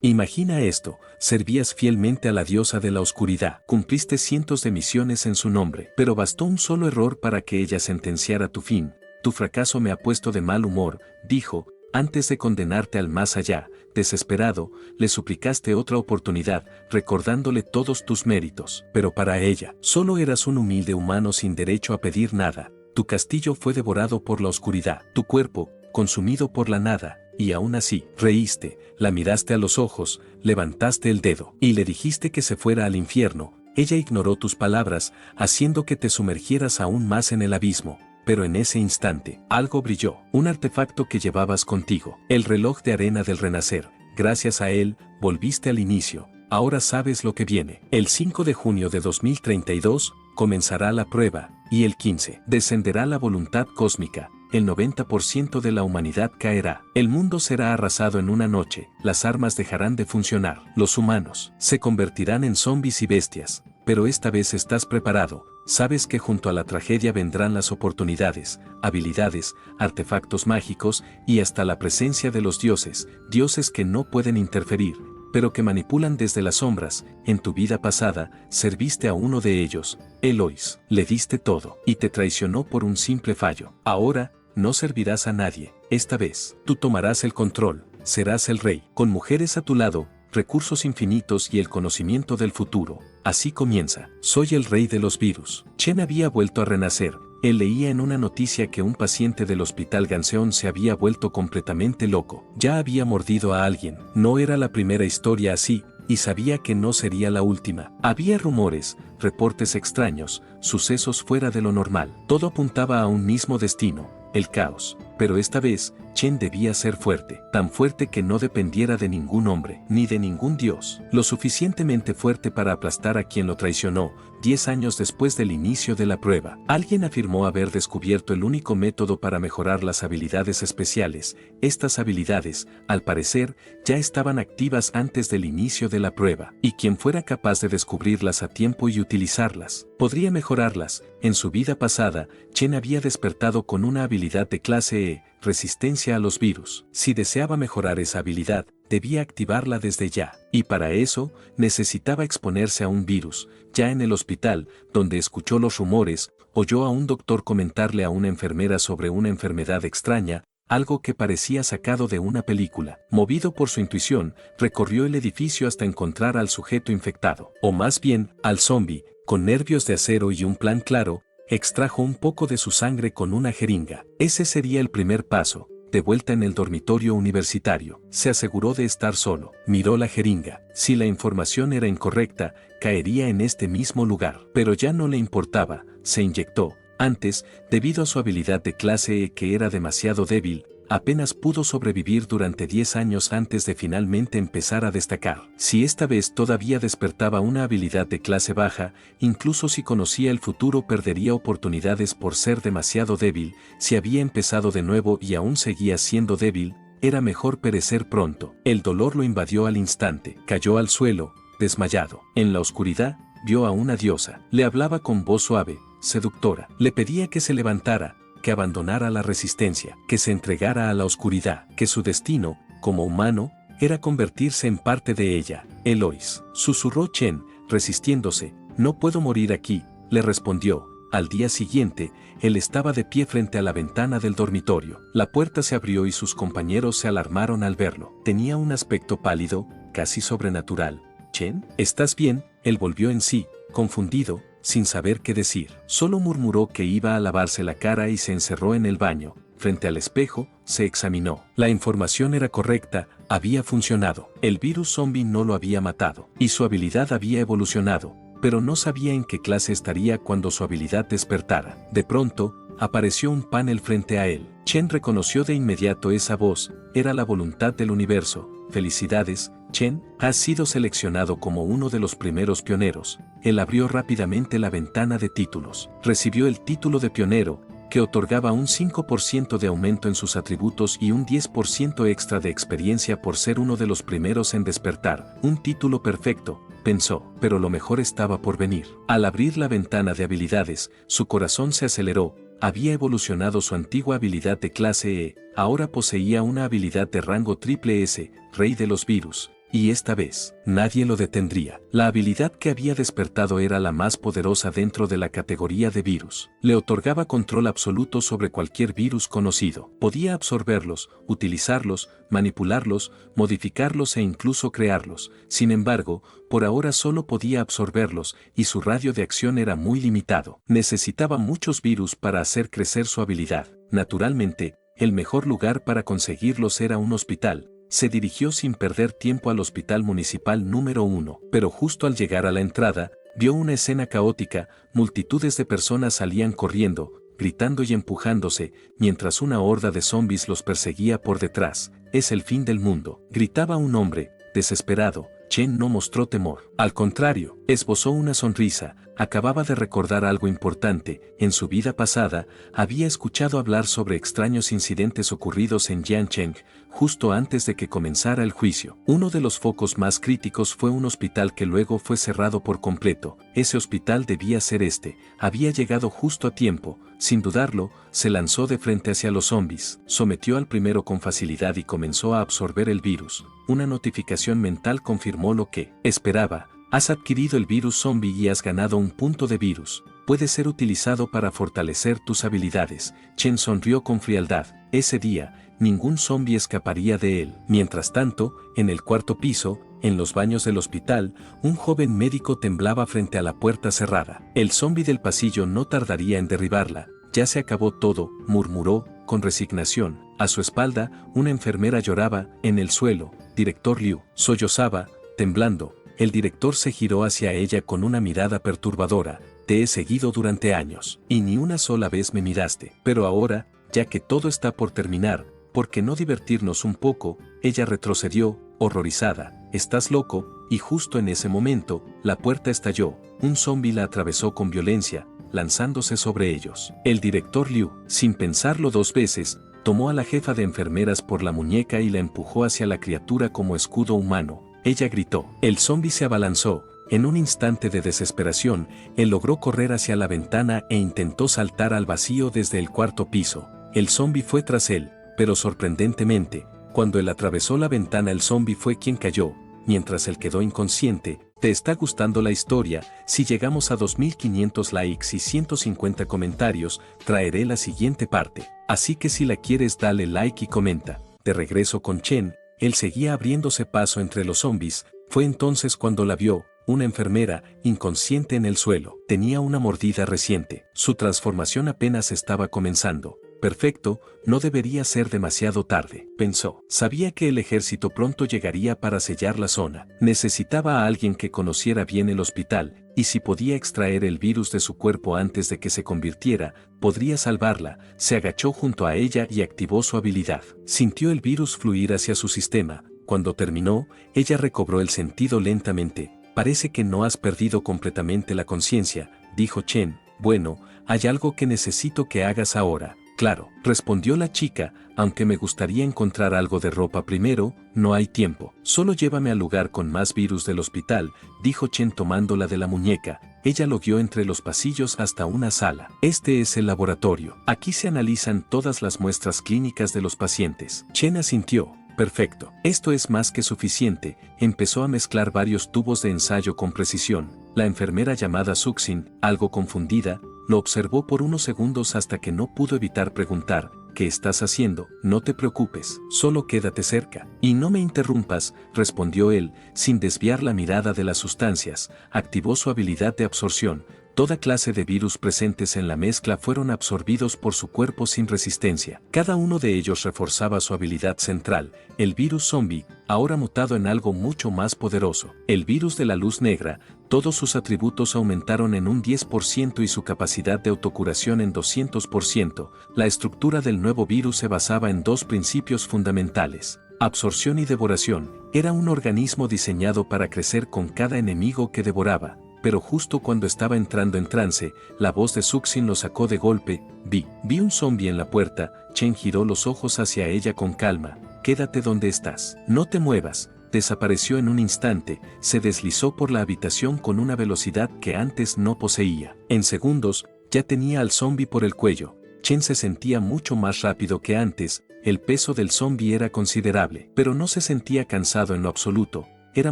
Imagina esto, servías fielmente a la diosa de la oscuridad, cumpliste cientos de misiones en su nombre, pero bastó un solo error para que ella sentenciara tu fin. Tu fracaso me ha puesto de mal humor, dijo, antes de condenarte al más allá. Desesperado, le suplicaste otra oportunidad, recordándole todos tus méritos. Pero para ella, solo eras un humilde humano sin derecho a pedir nada. Tu castillo fue devorado por la oscuridad, tu cuerpo, consumido por la nada, y aún así, reíste, la miraste a los ojos, levantaste el dedo, y le dijiste que se fuera al infierno. Ella ignoró tus palabras, haciendo que te sumergieras aún más en el abismo. Pero en ese instante, algo brilló, un artefacto que llevabas contigo, el reloj de arena del renacer. Gracias a él, volviste al inicio. Ahora sabes lo que viene. El 5 de junio de 2032, comenzará la prueba, y el 15, descenderá la voluntad cósmica. El 90% de la humanidad caerá. El mundo será arrasado en una noche, las armas dejarán de funcionar, los humanos se convertirán en zombies y bestias. Pero esta vez estás preparado, sabes que junto a la tragedia vendrán las oportunidades, habilidades, artefactos mágicos y hasta la presencia de los dioses, dioses que no pueden interferir, pero que manipulan desde las sombras. En tu vida pasada, serviste a uno de ellos, Eloís, le diste todo y te traicionó por un simple fallo. Ahora, no servirás a nadie, esta vez, tú tomarás el control, serás el rey, con mujeres a tu lado, recursos infinitos y el conocimiento del futuro. Así comienza. Soy el rey de los virus. Chen había vuelto a renacer. Él leía en una noticia que un paciente del hospital Ganseon se había vuelto completamente loco. Ya había mordido a alguien. No era la primera historia así, y sabía que no sería la última. Había rumores, reportes extraños, sucesos fuera de lo normal. Todo apuntaba a un mismo destino, el caos. Pero esta vez, Chen debía ser fuerte, tan fuerte que no dependiera de ningún hombre, ni de ningún dios, lo suficientemente fuerte para aplastar a quien lo traicionó. 10 años después del inicio de la prueba, alguien afirmó haber descubierto el único método para mejorar las habilidades especiales. Estas habilidades, al parecer, ya estaban activas antes del inicio de la prueba, y quien fuera capaz de descubrirlas a tiempo y utilizarlas, podría mejorarlas. En su vida pasada, Chen había despertado con una habilidad de clase E, resistencia a los virus. Si deseaba mejorar esa habilidad, debía activarla desde ya, y para eso, necesitaba exponerse a un virus. Ya en el hospital, donde escuchó los rumores, oyó a un doctor comentarle a una enfermera sobre una enfermedad extraña, algo que parecía sacado de una película. Movido por su intuición, recorrió el edificio hasta encontrar al sujeto infectado, o más bien, al zombie. Con nervios de acero y un plan claro, extrajo un poco de su sangre con una jeringa. Ese sería el primer paso. De vuelta en el dormitorio universitario, se aseguró de estar solo. Miró la jeringa. Si la información era incorrecta, caería en este mismo lugar. Pero ya no le importaba. Se inyectó. Antes, debido a su habilidad de clase E que era demasiado débil, apenas pudo sobrevivir durante 10 años antes de finalmente empezar a destacar. Si esta vez todavía despertaba una habilidad de clase baja, incluso si conocía el futuro perdería oportunidades por ser demasiado débil. Si había empezado de nuevo y aún seguía siendo débil, era mejor perecer pronto. El dolor lo invadió al instante. Cayó al suelo, desmayado. En la oscuridad, vio a una diosa. Le hablaba con voz suave, seductora. Le pedía que se levantara, que abandonara la resistencia, que se entregara a la oscuridad, que su destino, como humano, era convertirse en parte de ella. Eloís, susurró Chen, resistiéndose. No puedo morir aquí, le respondió. Al día siguiente, él estaba de pie frente a la ventana del dormitorio. La puerta se abrió y sus compañeros se alarmaron al verlo. Tenía un aspecto pálido, casi sobrenatural. «¿Chen? ¿Estás bien?». Él volvió en sí, confundido, sin saber qué decir. Solo murmuró que iba a lavarse la cara y se encerró en el baño. Frente al espejo, se examinó. La información era correcta, había funcionado. El virus zombie no lo había matado, y su habilidad había evolucionado, pero no sabía en qué clase estaría cuando su habilidad despertara. De pronto, apareció un panel frente a él. Chen reconoció de inmediato esa voz, era la voluntad del universo. «Felicidades, Chen, has sido seleccionado como uno de los primeros pioneros». Él abrió rápidamente la ventana de títulos. Recibió el título de pionero, que otorgaba un 5% de aumento en sus atributos y un 10% extra de experiencia por ser uno de los primeros en despertar. Un título perfecto, pensó, pero lo mejor estaba por venir. Al abrir la ventana de habilidades, su corazón se aceleró. Había evolucionado su antigua habilidad de clase E, ahora poseía una habilidad de rango triple S, Rey de los Virus. y esta vez, nadie lo detendría. La habilidad que había despertado era la más poderosa dentro de la categoría de virus. Le otorgaba control absoluto sobre cualquier virus conocido. Podía absorberlos, utilizarlos, manipularlos, modificarlos e incluso crearlos. Sin embargo, por ahora solo podía absorberlos y su radio de acción era muy limitado. Necesitaba muchos virus para hacer crecer su habilidad. Naturalmente, el mejor lugar para conseguirlos era un hospital. Se dirigió sin perder tiempo al hospital municipal número 1, pero justo al llegar a la entrada, vio una escena caótica, multitudes de personas salían corriendo, gritando y empujándose, mientras una horda de zombies los perseguía por detrás. Es el fin del mundo, gritaba un hombre, desesperado. Chen no mostró temor. Al contrario, esbozó una sonrisa. Acababa de recordar algo importante. En su vida pasada, había escuchado hablar sobre extraños incidentes ocurridos en Jiancheng, justo antes de que comenzara el juicio. Uno de los focos más críticos fue un hospital que luego fue cerrado por completo. Ese hospital debía ser este. Había llegado justo a tiempo. Sin dudarlo, se lanzó de frente hacia los zombies. Sometió al primero con facilidad y comenzó a absorber el virus. Una notificación mental confirmó lo que esperaba. Has adquirido el virus zombie y has ganado un punto de virus. Puede ser utilizado para fortalecer tus habilidades. Chen sonrió con frialdad. Ese día, ningún zombie escaparía de él. Mientras tanto, en el cuarto piso, en los baños del hospital, un joven médico temblaba frente a la puerta cerrada. El zombie del pasillo no tardaría en derribarla. Ya se acabó todo, murmuró, con resignación. A su espalda, una enfermera lloraba, en el suelo. Director Liu, sollozaba, temblando. El director se giró hacia ella con una mirada perturbadora. Te he seguido durante años, y ni una sola vez me miraste. Pero ahora, ya que todo está por terminar, ¿por qué no divertirnos un poco? Ella retrocedió, horrorizada. Estás loco, y justo en ese momento, la puerta estalló. Un zombi la atravesó con violencia, lanzándose sobre ellos. El director Liu, sin pensarlo dos veces, tomó a la jefa de enfermeras por la muñeca y la empujó hacia la criatura como escudo humano. Ella gritó. El zombi se abalanzó. En un instante de desesperación, él logró correr hacia la ventana e intentó saltar al vacío desde el cuarto piso. El zombi fue tras él, pero sorprendentemente, cuando él atravesó la ventana el zombi fue quien cayó, mientras él quedó inconsciente. ¿Te está gustando la historia? Si llegamos a 2500 likes y 150 comentarios, traeré la siguiente parte. Así que si la quieres dale like y comenta. De regreso con Chen, él seguía abriéndose paso entre los zombies. Fue entonces cuando la vio, una enfermera, inconsciente en el suelo. Tenía una mordida reciente. Su transformación apenas estaba comenzando. Perfecto, no debería ser demasiado tarde, pensó. Sabía que el ejército pronto llegaría para sellar la zona. Necesitaba a alguien que conociera bien el hospital, y si podía extraer el virus de su cuerpo antes de que se convirtiera, podría salvarla. Se agachó junto a ella y activó su habilidad. Sintió el virus fluir hacia su sistema. Cuando terminó, ella recobró el sentido lentamente. Parece que no has perdido completamente la conciencia, dijo Chen. Bueno, hay algo que necesito que hagas ahora. Claro, respondió la chica, aunque me gustaría encontrar algo de ropa primero, no hay tiempo. Solo llévame al lugar con más virus del hospital, dijo Chen tomándola de la muñeca. Ella lo guió entre los pasillos hasta una sala. Este es el laboratorio. Aquí se analizan todas las muestras clínicas de los pacientes. Chen asintió. Perfecto. Esto es más que suficiente. Empezó a mezclar varios tubos de ensayo con precisión. La enfermera llamada Suxin, algo confundida, lo observó por unos segundos hasta que no pudo evitar preguntar, ¿qué estás haciendo? No te preocupes, solo quédate cerca. Y no me interrumpas, respondió él, sin desviar la mirada de las sustancias. Activó su habilidad de absorción. Toda clase de virus presentes en la mezcla fueron absorbidos por su cuerpo sin resistencia. Cada uno de ellos reforzaba su habilidad central, el virus zombie, ahora mutado en algo mucho más poderoso. El virus de la luz negra, todos sus atributos aumentaron en un 10% y su capacidad de autocuración en 200%. La estructura del nuevo virus se basaba en dos principios fundamentales: absorción y devoración. Era un organismo diseñado para crecer con cada enemigo que devoraba. Pero justo cuando estaba entrando en trance, la voz de Suxin lo sacó de golpe. Vi un zombie en la puerta. Chen giró los ojos hacia ella con calma. Quédate donde estás. No te muevas. Desapareció en un instante. Se deslizó por la habitación con una velocidad que antes no poseía. En segundos, ya tenía al zombie por el cuello. Chen se sentía mucho más rápido que antes. El peso del zombie era considerable, pero no se sentía cansado en lo absoluto. era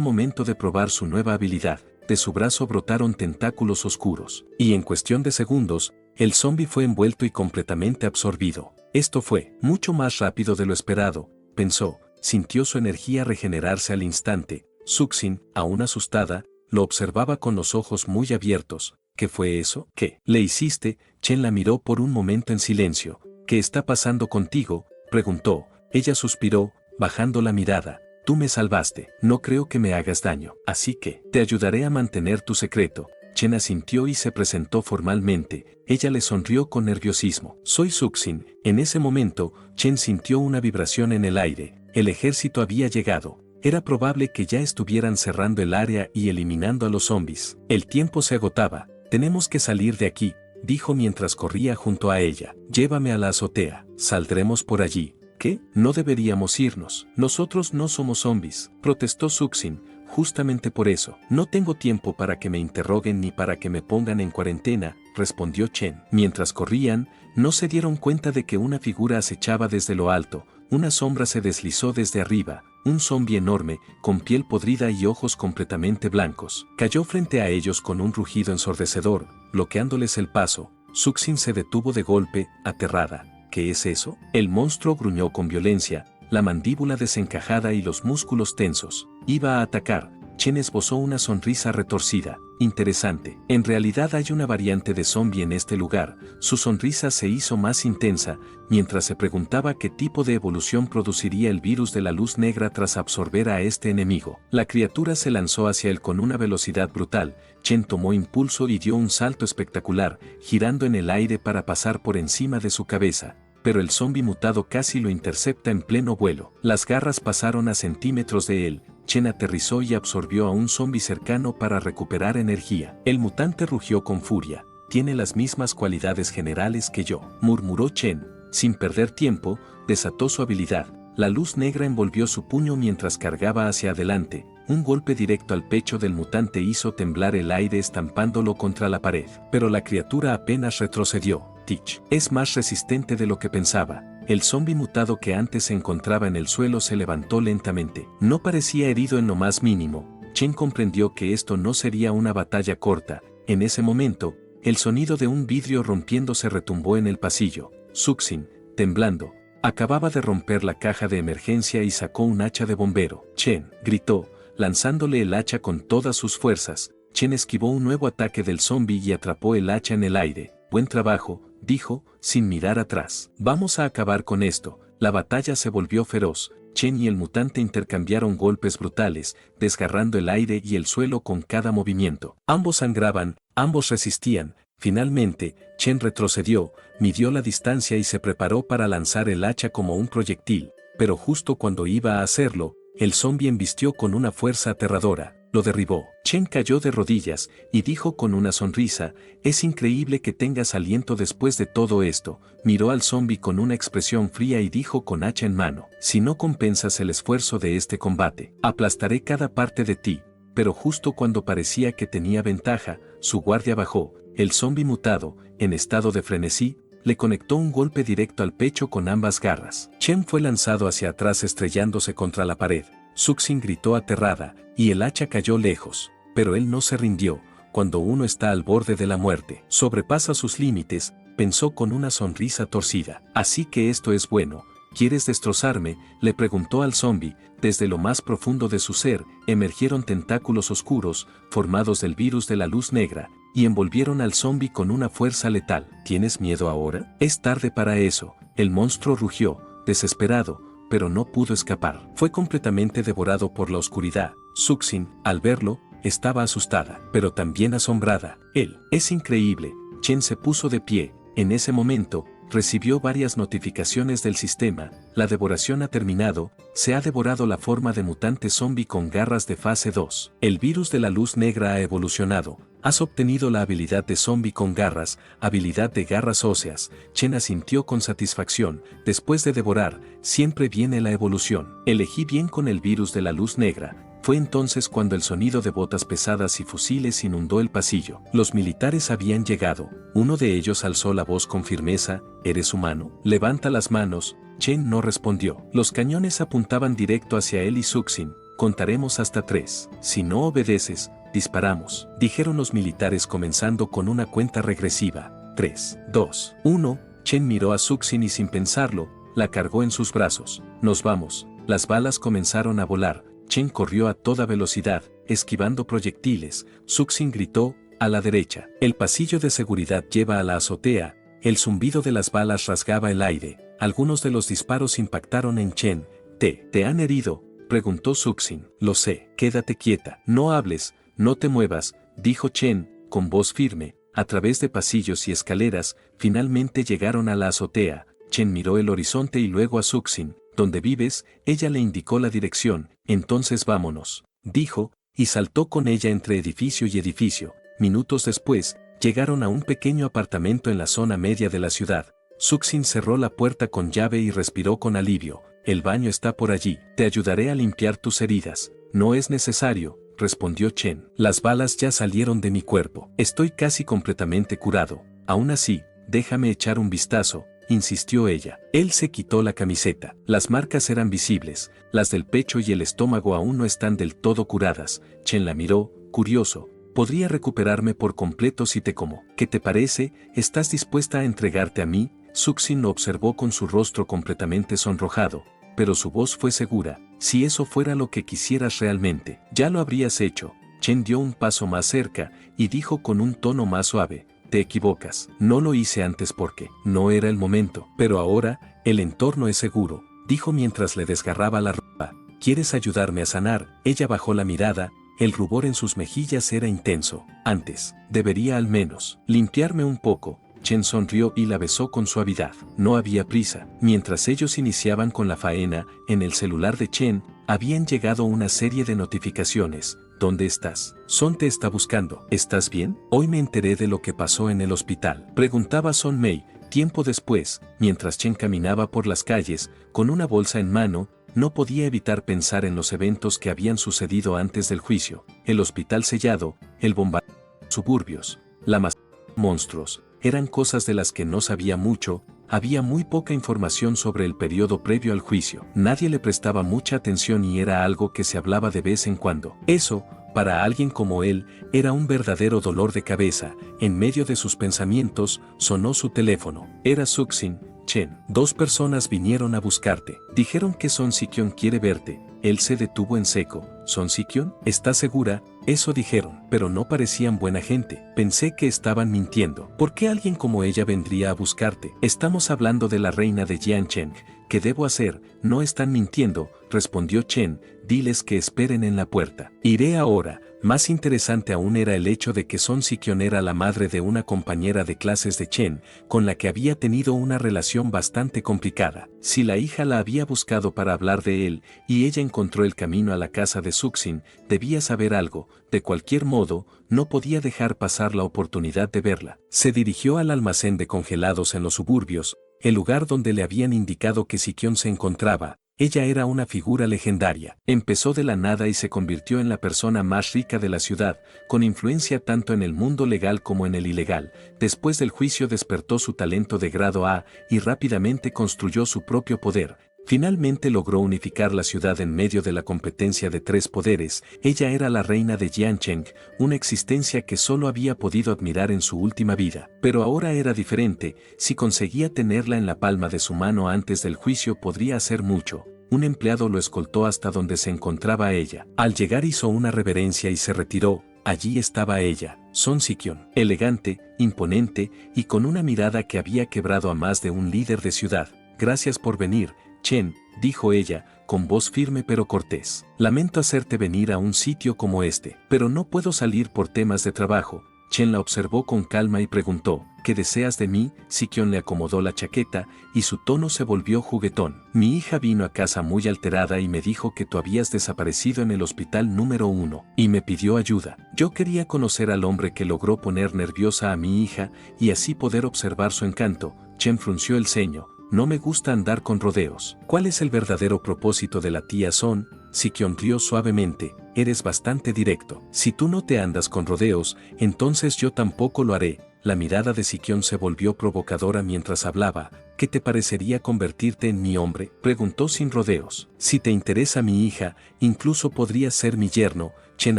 momento de probar su nueva habilidad. De su brazo brotaron tentáculos oscuros, y en cuestión de segundos, el zombi fue envuelto y completamente absorbido. Esto fue mucho más rápido de lo esperado, pensó, sintió su energía regenerarse al instante. Suxin, aún asustada, lo observaba con los ojos muy abiertos. ¿Qué fue eso? ¿Qué le hiciste? Chen la miró por un momento en silencio. ¿Qué está pasando contigo?, preguntó. Ella suspiró, bajando la mirada. Tú me salvaste, no creo que me hagas daño, así que te ayudaré a mantener tu secreto. Chen asintió y se presentó formalmente. Ella le sonrió con nerviosismo. Soy Suxin. En ese momento, Chen sintió una vibración en el aire. El ejército había llegado. Era probable que ya estuvieran cerrando el área y eliminando a los zombies. El tiempo se agotaba. Tenemos que salir de aquí, dijo mientras corría junto a ella. Llévame a la azotea. Saldremos por allí. ¿Qué? No deberíamos irnos. Nosotros no somos zombies, protestó Suxin. Justamente por eso. No tengo tiempo para que me interroguen ni para que me pongan en cuarentena, respondió Chen. Mientras corrían, no se dieron cuenta de que una figura acechaba desde lo alto. Una sombra se deslizó desde arriba. Un zombi enorme, con piel podrida y ojos completamente blancos, cayó frente a ellos con un rugido ensordecedor, bloqueándoles el paso. Suxin se detuvo de golpe, aterrada. ¿Qué es eso? El monstruo gruñó con violencia, la mandíbula desencajada y los músculos tensos. Iba a atacar. Chen esbozó una sonrisa retorcida. Interesante. En realidad hay una variante de zombie en este lugar. Su sonrisa se hizo más intensa, mientras se preguntaba qué tipo de evolución produciría el virus de la luz negra tras absorber a este enemigo. La criatura se lanzó hacia él con una velocidad brutal. Chen tomó impulso y dio un salto espectacular, girando en el aire para pasar por encima de su cabeza. Pero el zombi mutado casi lo intercepta en pleno vuelo. Las garras pasaron a centímetros de él. Chen aterrizó y absorbió a un zombi cercano para recuperar energía. El mutante rugió con furia. Tiene las mismas cualidades generales que yo, murmuró Chen. Sin perder tiempo, desató su habilidad. La luz negra envolvió su puño mientras cargaba hacia adelante. Un golpe directo al pecho del mutante hizo temblar el aire estampándolo contra la pared. Pero la criatura apenas retrocedió. Teach es más resistente de lo que pensaba. El zombi mutado que antes se encontraba en el suelo se levantó lentamente. No parecía herido en lo más mínimo. Chen comprendió que esto no sería una batalla corta. En ese momento, el sonido de un vidrio rompiéndose retumbó en el pasillo. Suxin, temblando, acababa de romper la caja de emergencia y sacó un hacha de bombero. Chen, gritó, lanzándole el hacha con todas sus fuerzas. Chen esquivó un nuevo ataque del zombi y atrapó el hacha en el aire. Buen trabajo, dijo, sin mirar atrás. Vamos a acabar con esto. La batalla se volvió feroz. Chen y el mutante intercambiaron golpes brutales, desgarrando el aire y el suelo con cada movimiento. Ambos sangraban, ambos resistían. Finalmente, Chen retrocedió, midió la distancia y se preparó para lanzar el hacha como un proyectil. Pero justo cuando iba a hacerlo, el zombi embistió con una fuerza aterradora. Lo derribó. Chen cayó de rodillas y dijo con una sonrisa, es increíble que tengas aliento después de todo esto. Miró al zombi con una expresión fría y dijo con hacha en mano, si no compensas el esfuerzo de este combate, aplastaré cada parte de ti. Pero justo cuando parecía que tenía ventaja, su guardia bajó. El zombi mutado, en estado de frenesí, le conectó un golpe directo al pecho con ambas garras. Chen fue lanzado hacia atrás estrellándose contra la pared. Suxin gritó aterrada, y el hacha cayó lejos. Pero él no se rindió. Cuando uno está al borde de la muerte, sobrepasa sus límites, pensó con una sonrisa torcida. Así que esto es bueno. ¿Quieres destrozarme?, le preguntó al zombi. Desde lo más profundo de su ser, emergieron tentáculos oscuros, formados del virus de la luz negra, y envolvieron al zombi con una fuerza letal. ¿Tienes miedo ahora? Es tarde para eso. El monstruo rugió, desesperado, pero no pudo escapar. Fue completamente devorado por la oscuridad. Suxin, al verlo, estaba asustada, pero también asombrada. Él, es increíble. Chen se puso de pie. En ese momento, recibió varias notificaciones del sistema. La devoración ha terminado. Se ha devorado la forma de mutante zombie con garras de fase 2. El virus de la luz negra ha evolucionado. Has obtenido la habilidad de zombie con garras, habilidad de garras óseas. Chen asintió con satisfacción. Después de devorar, siempre viene la evolución. Elegí bien con el virus de la luz negra. Fue entonces cuando el sonido de botas pesadas y fusiles inundó el pasillo. Los militares habían llegado. Uno de ellos alzó la voz con firmeza, ¿eres humano? Levanta las manos. Chen no respondió. Los cañones apuntaban directo hacia él y Suxin. contaremos hasta 3. Si no obedeces, disparamos, dijeron los militares comenzando con una cuenta regresiva. 3, 2, 1. Chen miró a Suxin y sin pensarlo, la cargó en sus brazos. Nos vamos. Las balas comenzaron a volar. Chen corrió a toda velocidad, esquivando proyectiles. Suxin gritó, a la derecha. El pasillo de seguridad lleva a la azotea. El zumbido de las balas rasgaba el aire. Algunos de los disparos impactaron en Chen. ¿Te han herido?, preguntó Suxin. Lo sé, quédate quieta. No hables, no te muevas, dijo Chen, con voz firme. A través de pasillos y escaleras, finalmente llegaron a la azotea. Chen miró el horizonte y luego a Suxin. ¿Dónde vives? Ella le indicó la dirección. Entonces vámonos, dijo, y saltó con ella entre edificio y edificio. Minutos después, llegaron a un pequeño apartamento en la zona media de la ciudad. Suxin cerró la puerta con llave y respiró con alivio. El baño está por allí. Te ayudaré a limpiar tus heridas. No es necesario, respondió Chen. Las balas ya salieron de mi cuerpo. Estoy casi completamente curado. Aún así, déjame echar un vistazo, insistió ella. Él se quitó la camiseta. Las marcas eran visibles. Las del pecho y el estómago aún no están del todo curadas. Chen la miró, curioso. Podría recuperarme por completo si te como. ¿Qué te parece? ¿Estás dispuesta a entregarte a mí? Suxin lo observó con su rostro completamente sonrojado, pero su voz fue segura. Si eso fuera lo que quisieras realmente, ya lo habrías hecho. Chen dio un paso más cerca y dijo con un tono más suave, te equivocas. No lo hice antes porque no era el momento, pero ahora, el entorno es seguro, dijo mientras le desgarraba la ropa. ¿Quieres ayudarme a sanar? Ella bajó la mirada. El rubor en sus mejillas era intenso. Antes, debería al menos limpiarme un poco. Chen sonrió y la besó con suavidad. No había prisa. Mientras ellos iniciaban con la faena, en el celular de Chen, habían llegado una serie de notificaciones. ¿Dónde estás? Son te está buscando. ¿Estás bien? Hoy me enteré de lo que pasó en el hospital. Preguntaba Son Mei, tiempo después, mientras Chen caminaba por las calles, con una bolsa en mano. No podía evitar pensar en los eventos que habían sucedido antes del juicio. El hospital sellado, el bombardeo de los suburbios, la masacre de monstruos. Eran cosas de las que no sabía mucho, había muy poca información sobre el periodo previo al juicio. Nadie le prestaba mucha atención y era algo que se hablaba de vez en cuando. Eso, para alguien como él, era un verdadero dolor de cabeza. En medio de sus pensamientos, sonó su teléfono. Era Suxin. Chen, 2 personas vinieron a buscarte. Dijeron que Son Sikyun quiere verte. Él se detuvo en seco. ¿Son Sikyun? ¿Estás segura? Eso dijeron, pero no parecían buena gente. Pensé que estaban mintiendo. ¿Por qué alguien como ella vendría a buscarte? Estamos hablando de la reina de Jiancheng. ¿Qué debo hacer? No están mintiendo, respondió Chen. Diles que esperen en la puerta. Iré ahora. Más interesante aún era el hecho de que Son Sikyun era la madre de una compañera de clases de Chen, con la que había tenido una relación bastante complicada. Si la hija la había buscado para hablar de él, y ella encontró el camino a la casa de Suxin, debía saber algo. De cualquier modo, no podía dejar pasar la oportunidad de verla. Se dirigió al almacén de congelados en los suburbios, el lugar donde le habían indicado que Sikyun se encontraba. Ella era una figura legendaria. Empezó de la nada y se convirtió en la persona más rica de la ciudad, con influencia tanto en el mundo legal como en el ilegal. Después del juicio despertó su talento de grado A y rápidamente construyó su propio poder. Finalmente logró unificar la ciudad en medio de la competencia de 3 poderes. Ella era la reina de Jiancheng, una existencia que solo había podido admirar en su última vida. Pero ahora era diferente. Si conseguía tenerla en la palma de su mano antes del juicio podría hacer mucho. Un empleado lo escoltó hasta donde se encontraba ella. Al llegar hizo una reverencia y se retiró. Allí estaba ella, Son Sikyun, elegante, imponente y con una mirada que había quebrado a más de un líder de ciudad. Gracias por venir, Chen, dijo ella, con voz firme pero cortés. Lamento hacerte venir a un sitio como este, pero no puedo salir por temas de trabajo. Chen la observó con calma y preguntó, ¿qué deseas de mí? Sikyun le acomodó la chaqueta y su tono se volvió juguetón. Mi hija vino a casa muy alterada y me dijo que tú habías desaparecido en el hospital número 1 y me pidió ayuda. Yo quería conocer al hombre que logró poner nerviosa a mi hija y así poder observar su encanto. Chen frunció el ceño. No me gusta andar con rodeos. ¿Cuál es el verdadero propósito de la tía Son? Sikyun rió suavemente. Eres bastante directo. Si tú no te andas con rodeos, entonces yo tampoco lo haré. La mirada de Sikion se volvió provocadora mientras hablaba. ¿Qué te parecería convertirte en mi hombre?, preguntó sin rodeos. Si te interesa mi hija, incluso podrías ser mi yerno. Chen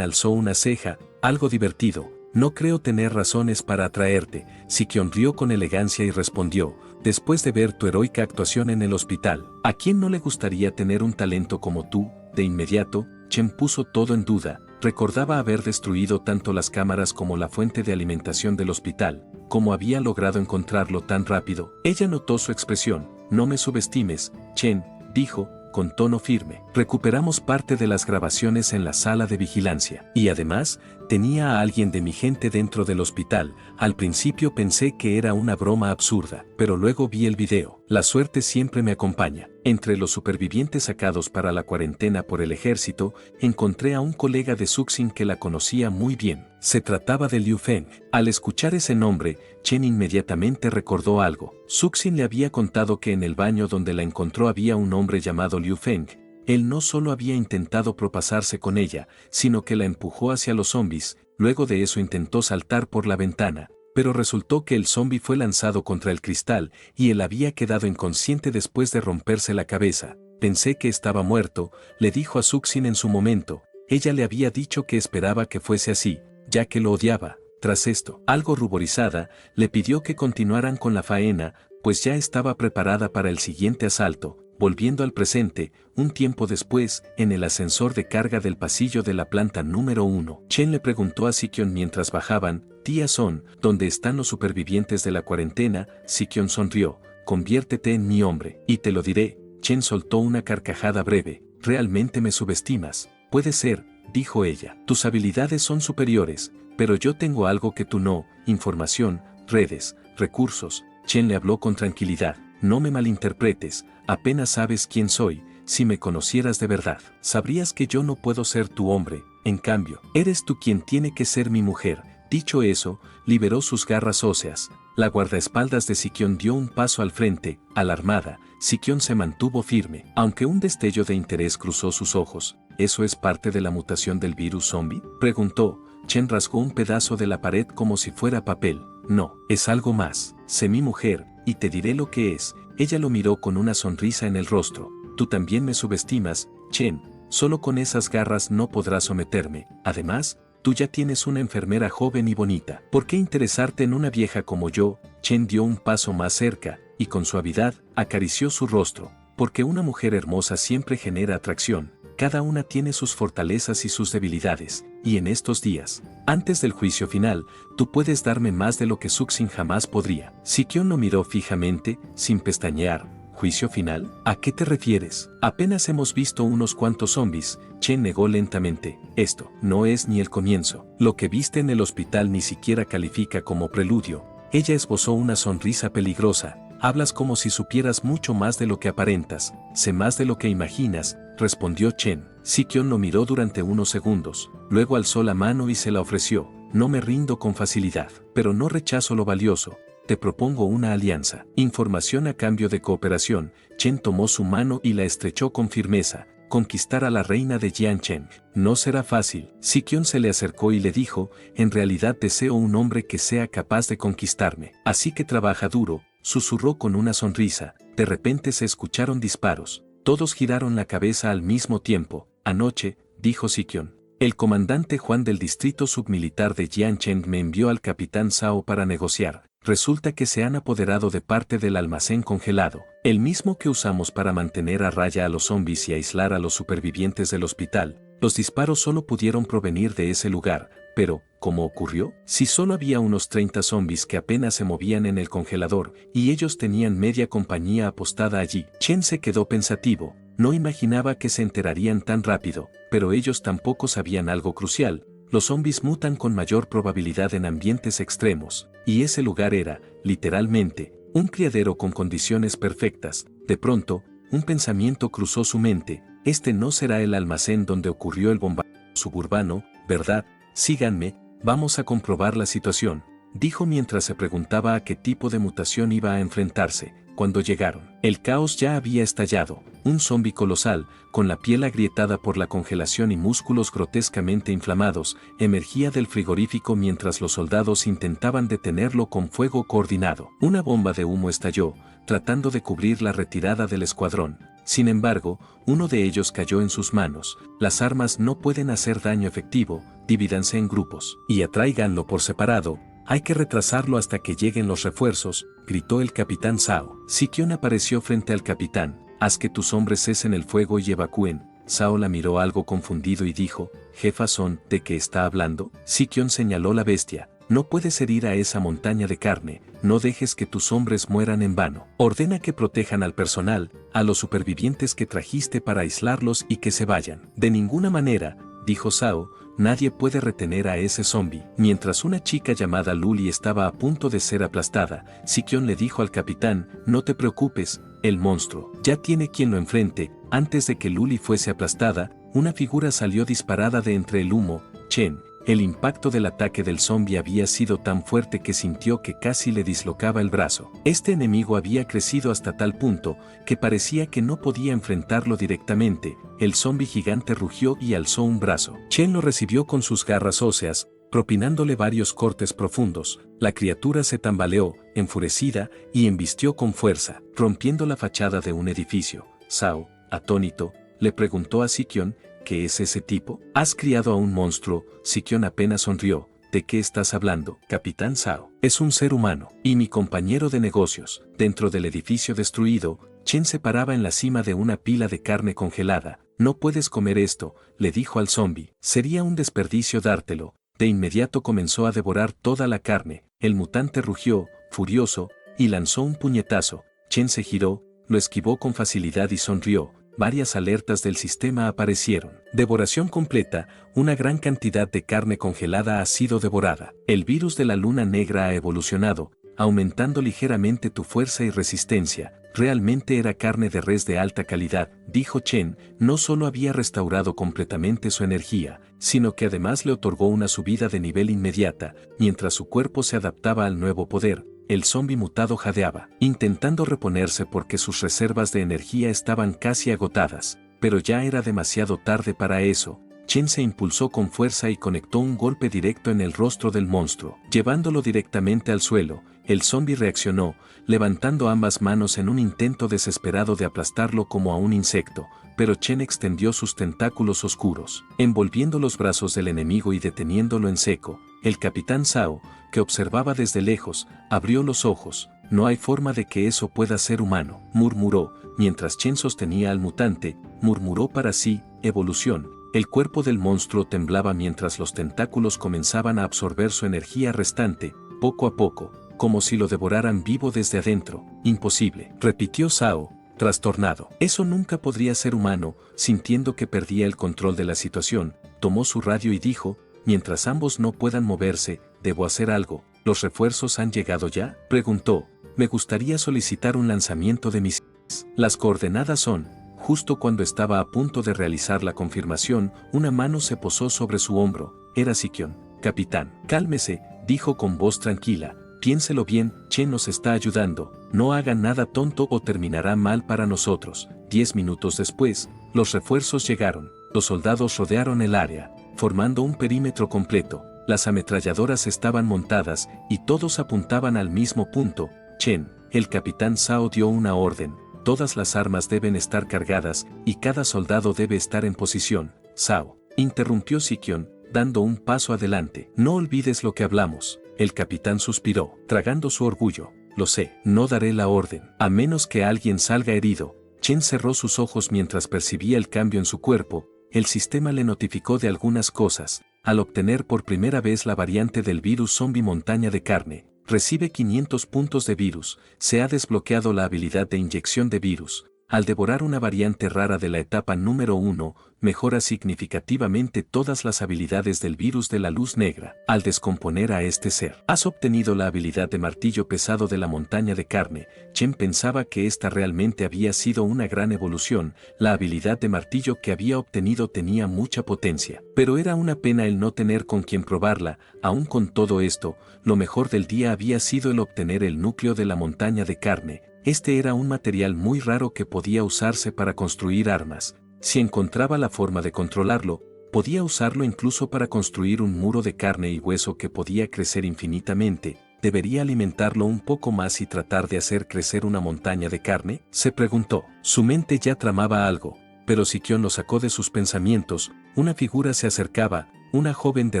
alzó una ceja, algo divertido. No creo tener razones para atraerte. Sikion rió con elegancia y respondió, después de ver tu heroica actuación en el hospital, ¿a quién no le gustaría tener un talento como tú? De inmediato, Chen puso todo en duda. Recordaba haber destruido tanto las cámaras como la fuente de alimentación del hospital. ¿Cómo había logrado encontrarlo tan rápido? Ella notó su expresión. No me subestimes, Chen, dijo, con tono firme. Recuperamos parte de las grabaciones en la sala de vigilancia. Y además, tenía a alguien de mi gente dentro del hospital. Al principio pensé que era una broma absurda, pero luego vi el video. La suerte siempre me acompaña. Entre los supervivientes sacados para la cuarentena por el ejército, encontré a un colega de Suxin que la conocía muy bien. Se trataba de Liu Feng. Al escuchar ese nombre, Chen inmediatamente recordó algo. Suxin le había contado que en el baño donde la encontró había un hombre llamado Liu Feng. Él no solo había intentado propasarse con ella, sino que la empujó hacia los zombies. Luego de eso intentó saltar por la ventana, pero resultó que el zombi fue lanzado contra el cristal y él había quedado inconsciente después de romperse la cabeza. Pensé que estaba muerto, le dijo a Suxin en su momento. Ella le había dicho que esperaba que fuese así, ya que lo odiaba. Tras esto, algo ruborizada, le pidió que continuaran con la faena, pues ya estaba preparada para el siguiente asalto. Volviendo al presente, un tiempo después, en el ascensor de carga del pasillo de la planta número 1, Chen le preguntó a Sikion mientras bajaban, Tía Son, ¿dónde están los supervivientes de la cuarentena? Sikion sonrió, conviértete en mi hombre, y te lo diré. Chen soltó una carcajada breve, ¿realmente me subestimas? Puede ser, dijo ella, tus habilidades son superiores, pero yo tengo algo que tú no, información, redes, recursos. Chen le habló con tranquilidad. No me malinterpretes, apenas sabes quién soy. Si me conocieras de verdad, sabrías que yo no puedo ser tu hombre. En cambio, eres tú quien tiene que ser mi mujer. Dicho eso, liberó sus garras óseas. La guardaespaldas de Sikion dio un paso al frente, alarmada. Sikion se mantuvo firme, aunque un destello de interés cruzó sus ojos. ¿Eso es parte de la mutación del virus zombie?, preguntó. Chen rasgó un pedazo de la pared como si fuera papel. No, es algo más. Sé mi mujer, y te diré lo que es. Ella lo miró con una sonrisa en el rostro. Tú también me subestimas, Chen. Solo con esas garras no podrás someterme. Además, tú ya tienes una enfermera joven y bonita. ¿Por qué interesarte en una vieja como yo? Chen dio un paso más cerca, y con suavidad, acarició su rostro. Porque una mujer hermosa siempre genera atracción. Cada una tiene sus fortalezas y sus debilidades, y en estos días, antes del juicio final, tú puedes darme más de lo que Suxin jamás podría. Sikion lo miró fijamente, sin pestañear. ¿Juicio final? ¿A qué te refieres? Apenas hemos visto unos cuantos zombies. Chen negó lentamente. Esto no es ni el comienzo. Lo que viste en el hospital ni siquiera califica como preludio. Ella esbozó una sonrisa peligrosa. Hablas como si supieras mucho más de lo que aparentas. Sé más de lo que imaginas, respondió Chen. Sikion lo miró durante unos segundos. Luego alzó la mano y se la ofreció. No me rindo con facilidad, pero no rechazo lo valioso. Te propongo una alianza. Información a cambio de cooperación. Chen tomó su mano y la estrechó con firmeza. Conquistar a la reina de Jiancheng. No será fácil. Sikion se le acercó y le dijo, en realidad deseo un hombre que sea capaz de conquistarme. Así que trabaja duro, susurró con una sonrisa. De repente se escucharon disparos. Todos giraron la cabeza al mismo tiempo. Anoche, dijo Sikion, el comandante Juan del distrito submilitar de Jiancheng me envió al capitán Zhao para negociar. Resulta que se han apoderado de parte del almacén congelado, el mismo que usamos para mantener a raya a los zombies y aislar a los supervivientes del hospital. Los disparos solo pudieron provenir de ese lugar, pero, ¿cómo ocurrió? Si solo había unos 30 zombies que apenas se movían en el congelador, y ellos tenían media compañía apostada allí. Chen se quedó pensativo, no imaginaba que se enterarían tan rápido, pero ellos tampoco sabían algo crucial. Los zombies mutan con mayor probabilidad en ambientes extremos, y ese lugar era, literalmente, un criadero con condiciones perfectas. De pronto, un pensamiento cruzó su mente, este no será el almacén donde ocurrió el bombardeo suburbano, ¿verdad? Síganme, vamos a comprobar la situación, dijo mientras se preguntaba a qué tipo de mutación iba a enfrentarse. Cuando llegaron, el caos ya había estallado, un zombi colosal, con la piel agrietada por la congelación y músculos grotescamente inflamados, emergía del frigorífico mientras los soldados intentaban detenerlo con fuego coordinado. Una bomba de humo estalló, tratando de cubrir la retirada del escuadrón. Sin embargo, uno de ellos cayó en sus manos. Las armas no pueden hacer daño efectivo, divídanse en grupos y atráiganlo por separado. Hay que retrasarlo hasta que lleguen los refuerzos, gritó el capitán Zhao. Sikion apareció frente al capitán. Haz que tus hombres cesen el fuego y evacúen. Zhao la miró algo confundido y dijo, jefa Son, ¿de qué está hablando? Sikion señaló la bestia. No puedes herir a esa montaña de carne, no dejes que tus hombres mueran en vano. Ordena que protejan al personal, a los supervivientes que trajiste para aislarlos y que se vayan. De ninguna manera, dijo Zhao, nadie puede retener a ese zombi. Mientras una chica llamada Luli estaba a punto de ser aplastada, Sikion le dijo al capitán, no te preocupes, el monstruo ya tiene quien lo enfrente. Antes de que Luli fuese aplastada, una figura salió disparada de entre el humo, Chen. El impacto del ataque del zombi había sido tan fuerte que sintió que casi le dislocaba el brazo. Este enemigo había crecido hasta tal punto que parecía que no podía enfrentarlo directamente. El zombi gigante rugió y alzó un brazo. Chen lo recibió con sus garras óseas, propinándole varios cortes profundos. La criatura se tambaleó, enfurecida, y embistió con fuerza, rompiendo la fachada de un edificio. Zhao, atónito, le preguntó a Sikion, ¿qué es ese tipo? ¿Has criado a un monstruo? Sikion apenas sonrió. ¿De qué estás hablando, capitán Zhao? Es un ser humano, y mi compañero de negocios. Dentro del edificio destruido, Chen se paraba en la cima de una pila de carne congelada. No puedes comer esto, le dijo al zombi. Sería un desperdicio dártelo. De inmediato comenzó a devorar toda la carne. El mutante rugió, furioso, y lanzó un puñetazo. Chen se giró, lo esquivó con facilidad y sonrió. Varias alertas del sistema aparecieron. Devoración completa, una gran cantidad de carne congelada ha sido devorada. El virus de la luna negra ha evolucionado, aumentando ligeramente tu fuerza y resistencia. Realmente era carne de res de alta calidad, dijo Chen. No solo había restaurado completamente su energía, sino que además le otorgó una subida de nivel inmediata, mientras su cuerpo se adaptaba al nuevo poder. El zombi mutado jadeaba, intentando reponerse porque sus reservas de energía estaban casi agotadas, pero ya era demasiado tarde para eso. Chen se impulsó con fuerza y conectó un golpe directo en el rostro del monstruo, llevándolo directamente al suelo. El zombi reaccionó, levantando ambas manos en un intento desesperado de aplastarlo como a un insecto, pero Chen extendió sus tentáculos oscuros, envolviendo los brazos del enemigo y deteniéndolo en seco. El capitán Zhao, que observaba desde lejos, abrió los ojos. No hay forma de que eso pueda ser humano, murmuró, mientras Chen sostenía al mutante, murmuró para sí, evolución. El cuerpo del monstruo temblaba mientras los tentáculos comenzaban a absorber su energía restante, poco a poco, como si lo devoraran vivo desde adentro. Imposible, repitió Zhao, trastornado. Eso nunca podría ser humano. Sintiendo que perdía el control de la situación, tomó su radio y dijo, mientras ambos no puedan moverse, debo hacer algo. ¿Los refuerzos han llegado ya?, preguntó. Me gustaría solicitar un lanzamiento de misiles. Las coordenadas son. Justo cuando estaba a punto de realizar la confirmación, una mano se posó sobre su hombro. Era Sikion. Capitán, cálmese, dijo con voz tranquila. Piénselo bien, Chen nos está ayudando. No haga nada tonto o terminará mal para nosotros. 10 minutos después, los refuerzos llegaron. Los soldados rodearon el área, formando un perímetro completo. Las ametralladoras estaban montadas y todos apuntaban al mismo punto. Chen, el capitán Zhao dio una orden. Todas las armas deben estar cargadas y cada soldado debe estar en posición. Zhao, interrumpió Sikion, dando un paso adelante. No olvides lo que hablamos. El capitán suspiró, tragando su orgullo. Lo sé, no daré la orden, a menos que alguien salga herido. Chen cerró sus ojos mientras percibía el cambio en su cuerpo. El sistema le notificó de algunas cosas. Al obtener por primera vez la variante del virus zombie montaña de carne, recibe 500 puntos de virus. Se ha desbloqueado la habilidad de inyección de virus. Al devorar una variante rara de la etapa número 1, mejora significativamente todas las habilidades del virus de la luz negra. Al descomponer a este ser, has obtenido la habilidad de martillo pesado de la montaña de carne. Chen pensaba que esta realmente había sido una gran evolución. La habilidad de martillo que había obtenido tenía mucha potencia, pero era una pena el no tener con quien probarla. Aún con todo esto, lo mejor del día había sido el obtener el núcleo de la montaña de carne. Este era un material muy raro que podía usarse para construir armas. Si encontraba la forma de controlarlo, podía usarlo incluso para construir un muro de carne y hueso que podía crecer infinitamente. ¿Debería alimentarlo un poco más y tratar de hacer crecer una montaña de carne?, se preguntó. Su mente ya tramaba algo, pero Sikion lo sacó de sus pensamientos. Una figura se acercaba, una joven de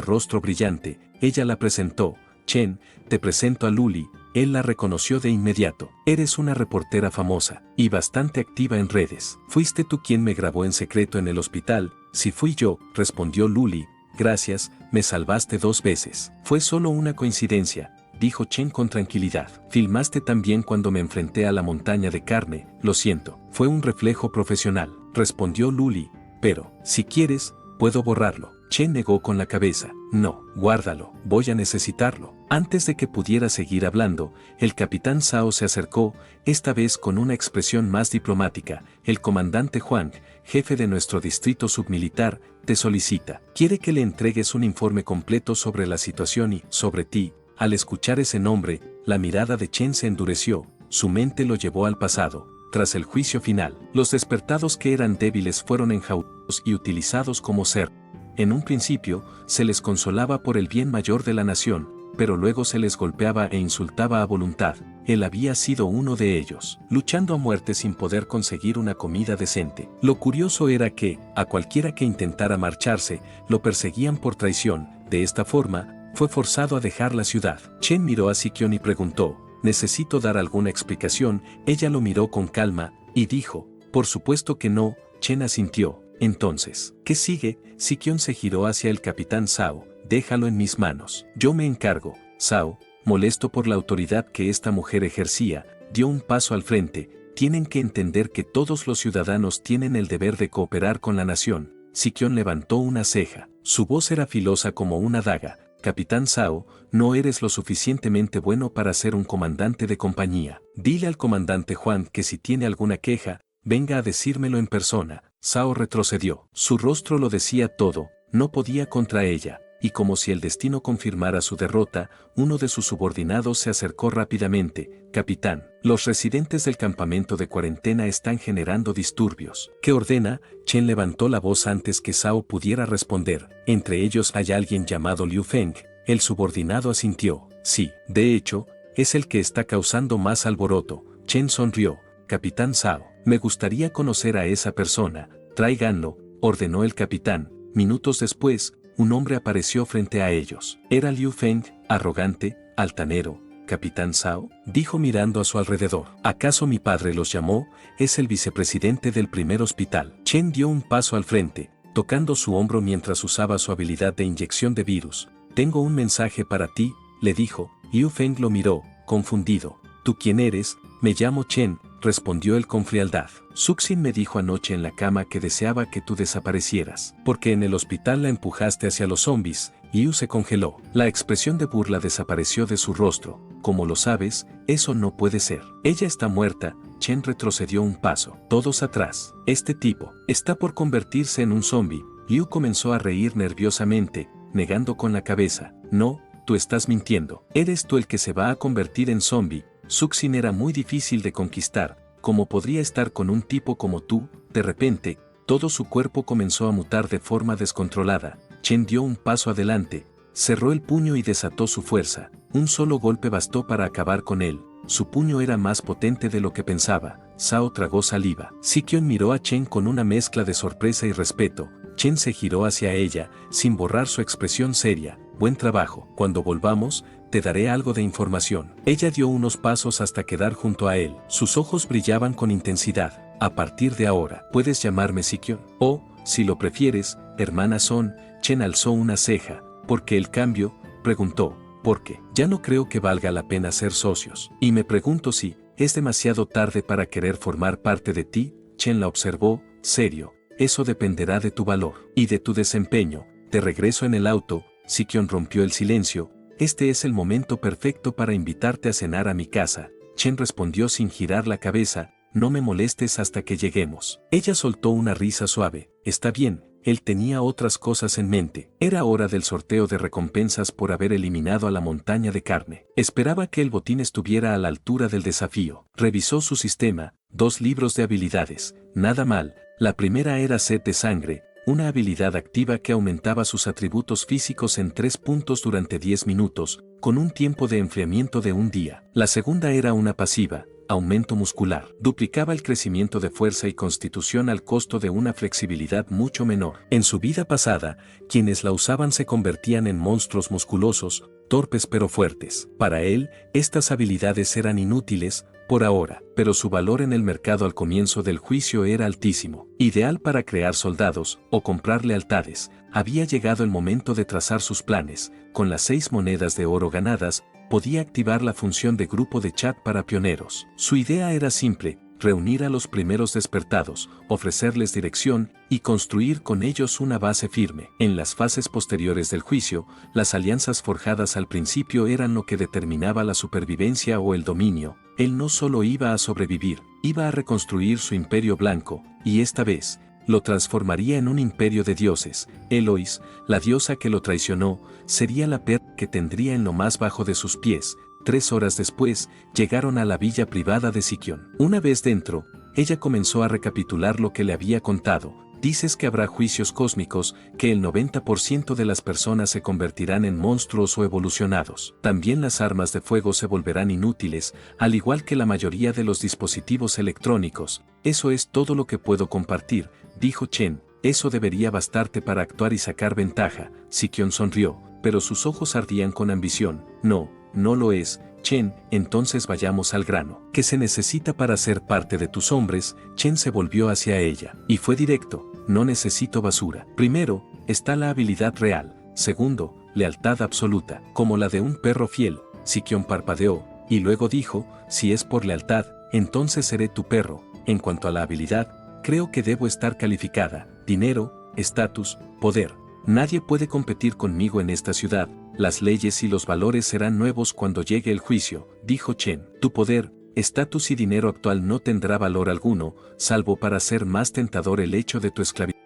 rostro brillante. Ella la presentó. Chen, te presento a Luli. Él la reconoció de inmediato. Eres una reportera famosa y bastante activa en redes. ¿Fuiste tú quien me grabó en secreto en el hospital? Sí, fui yo, respondió Luli. Gracias, me salvaste 2 veces. Fue solo una coincidencia, dijo Chen con tranquilidad. Filmaste también cuando me enfrenté a la montaña de carne. Lo siento, fue un reflejo profesional, respondió Luli. Pero, si quieres, puedo borrarlo. Chen negó con la cabeza. No, guárdalo, voy a necesitarlo. Antes de que pudiera seguir hablando, el capitán Zhao se acercó, esta vez con una expresión más diplomática. El comandante Huang, jefe de nuestro distrito submilitar, te solicita. Quiere que le entregues un informe completo sobre la situación y sobre ti. Al escuchar ese nombre, la mirada de Chen se endureció, su mente lo llevó al pasado. Tras el juicio final, los despertados que eran débiles fueron enjaulados y utilizados como cerdos. En un principio, se les consolaba por el bien mayor de la nación, pero luego se les golpeaba e insultaba a voluntad. Él había sido uno de ellos, luchando a muerte sin poder conseguir una comida decente. Lo curioso era que, a cualquiera que intentara marcharse, lo perseguían por traición. De esta forma, fue forzado a dejar la ciudad. Chen miró a Sikion y preguntó, ¿necesito dar alguna explicación? Ella lo miró con calma, y dijo, por supuesto que no. Chen asintió. Entonces, ¿qué sigue? Sikion se giró hacia el capitán Zhao. Déjalo en mis manos. Yo me encargo. Zhao, molesto por la autoridad que esta mujer ejercía, dio un paso al frente. Tienen que entender que todos los ciudadanos tienen el deber de cooperar con la nación. Sikion levantó una ceja. Su voz era filosa como una daga. Capitán Zhao, no eres lo suficientemente bueno para ser un comandante de compañía. Dile al comandante Juan que si tiene alguna queja, venga a decírmelo en persona. Zhao retrocedió. Su rostro lo decía todo, no podía contra ella, y como si el destino confirmara su derrota, uno de sus subordinados se acercó rápidamente. Capitán, los residentes del campamento de cuarentena están generando disturbios. ¿Qué ordena? Chen levantó la voz antes que Zhao pudiera responder. Entre ellos hay alguien llamado Liu Feng. El subordinado asintió. Sí, de hecho, es el que está causando más alboroto. Chen sonrió. Capitán Zhao, me gustaría conocer a esa persona. Tráiganlo, ordenó el capitán. Minutos después, un hombre apareció frente a ellos. Era Liu Feng, arrogante, altanero. Capitán Zhao, dijo mirando a su alrededor. ¿Acaso mi padre los llamó? Es el vicepresidente del primer hospital. Chen dio un paso al frente, tocando su hombro mientras usaba su habilidad de inyección de virus. Tengo un mensaje para ti, le dijo. Liu Feng lo miró, confundido. ¿Tú quién eres? Me llamo Chen, respondió él con frialdad. Suxin me dijo anoche en la cama que deseaba que tú desaparecieras, porque en el hospital la empujaste hacia los zombies. Liu se congeló. La expresión de burla desapareció de su rostro. Como lo sabes, eso no puede ser. Ella está muerta. Chen retrocedió un paso. Todos atrás. Este tipo está por convertirse en un zombie. Liu comenzó a reír nerviosamente, negando con la cabeza. No, tú estás mintiendo. Eres tú el que se va a convertir en zombie. Suxin era muy difícil de conquistar. ¿Cómo podría estar con un tipo como tú? De repente, todo su cuerpo comenzó a mutar de forma descontrolada. Chen dio un paso adelante, cerró el puño y desató su fuerza. Un solo golpe bastó para acabar con él. Su puño era más potente de lo que pensaba. Zhao tragó saliva. Sikion miró a Chen con una mezcla de sorpresa y respeto. Chen se giró hacia ella, sin borrar su expresión seria. Buen trabajo. Cuando volvamos, te daré algo de información. Ella dio unos pasos hasta quedar junto a él. Sus ojos brillaban con intensidad. A partir de ahora, puedes llamarme Sikion. O, si lo prefieres, hermana Son. Chen alzó una ceja. ¿Por qué el cambio? Preguntó. Porque ya no creo que valga la pena ser socios. Y me pregunto si es demasiado tarde para querer formar parte de ti. Chen la observó, serio. Eso dependerá de tu valor y de tu desempeño. De regreso en el auto, Sikion rompió el silencio. Este es el momento perfecto para invitarte a cenar a mi casa. Chen respondió sin girar la cabeza. No me molestes hasta que lleguemos. Ella soltó una risa suave. Está bien, él tenía otras cosas en mente. Era hora del sorteo de recompensas por haber eliminado a la montaña de carne. Esperaba que el botín estuviera a la altura del desafío. Revisó su sistema, 2 libros de habilidades. Nada mal. La primera era sed de sangre, una habilidad activa que aumentaba sus atributos físicos en 3 puntos durante 10 minutos, con un tiempo de enfriamiento de 1 día. La segunda era una pasiva, aumento muscular. Duplicaba el crecimiento de fuerza y constitución al costo de una flexibilidad mucho menor. En su vida pasada, quienes la usaban se convertían en monstruos musculosos, torpes pero fuertes. Para él, estas habilidades eran inútiles, por ahora, pero su valor en el mercado al comienzo del juicio era altísimo. Ideal para crear soldados o comprar lealtades. Había llegado el momento de trazar sus planes. Con las 6 monedas de oro ganadas, podía activar la función de grupo de chat para pioneros. Su idea era simple: reunir a los primeros despertados, ofrecerles dirección y construir con ellos una base firme. En las fases posteriores del juicio, las alianzas forjadas al principio eran lo que determinaba la supervivencia o el dominio. Él no solo iba a sobrevivir, iba a reconstruir su imperio blanco, y esta vez, lo transformaría en un imperio de dioses. Elois, la diosa que lo traicionó, sería la perla que tendría en lo más bajo de sus pies. 3 horas después, llegaron a la villa privada de Sikion. Una vez dentro, ella comenzó a recapitular lo que le había contado. Dices que habrá juicios cósmicos, que el 90% de las personas se convertirán en monstruos o evolucionados. También las armas de fuego se volverán inútiles, al igual que la mayoría de los dispositivos electrónicos. Eso es todo lo que puedo compartir, dijo Chen. Eso debería bastarte para actuar y sacar ventaja. Sikion sonrió, pero sus ojos ardían con ambición. No, no lo es, Chen, entonces vayamos al grano. ¿Qué se necesita para ser parte de tus hombres? Chen se volvió hacia ella, y fue directo: no necesito basura. Primero, está la habilidad real. Segundo, lealtad absoluta, como la de un perro fiel. Sikion parpadeó, y luego dijo: si es por lealtad, entonces seré tu perro. En cuanto a la habilidad, creo que debo estar calificada. Dinero, estatus, poder. Nadie puede competir conmigo en esta ciudad. Las leyes y los valores serán nuevos cuando llegue el juicio, dijo Chen. Tu poder, estatus y dinero actual no tendrá valor alguno, salvo para hacer más tentador el hecho de tu esclavitud.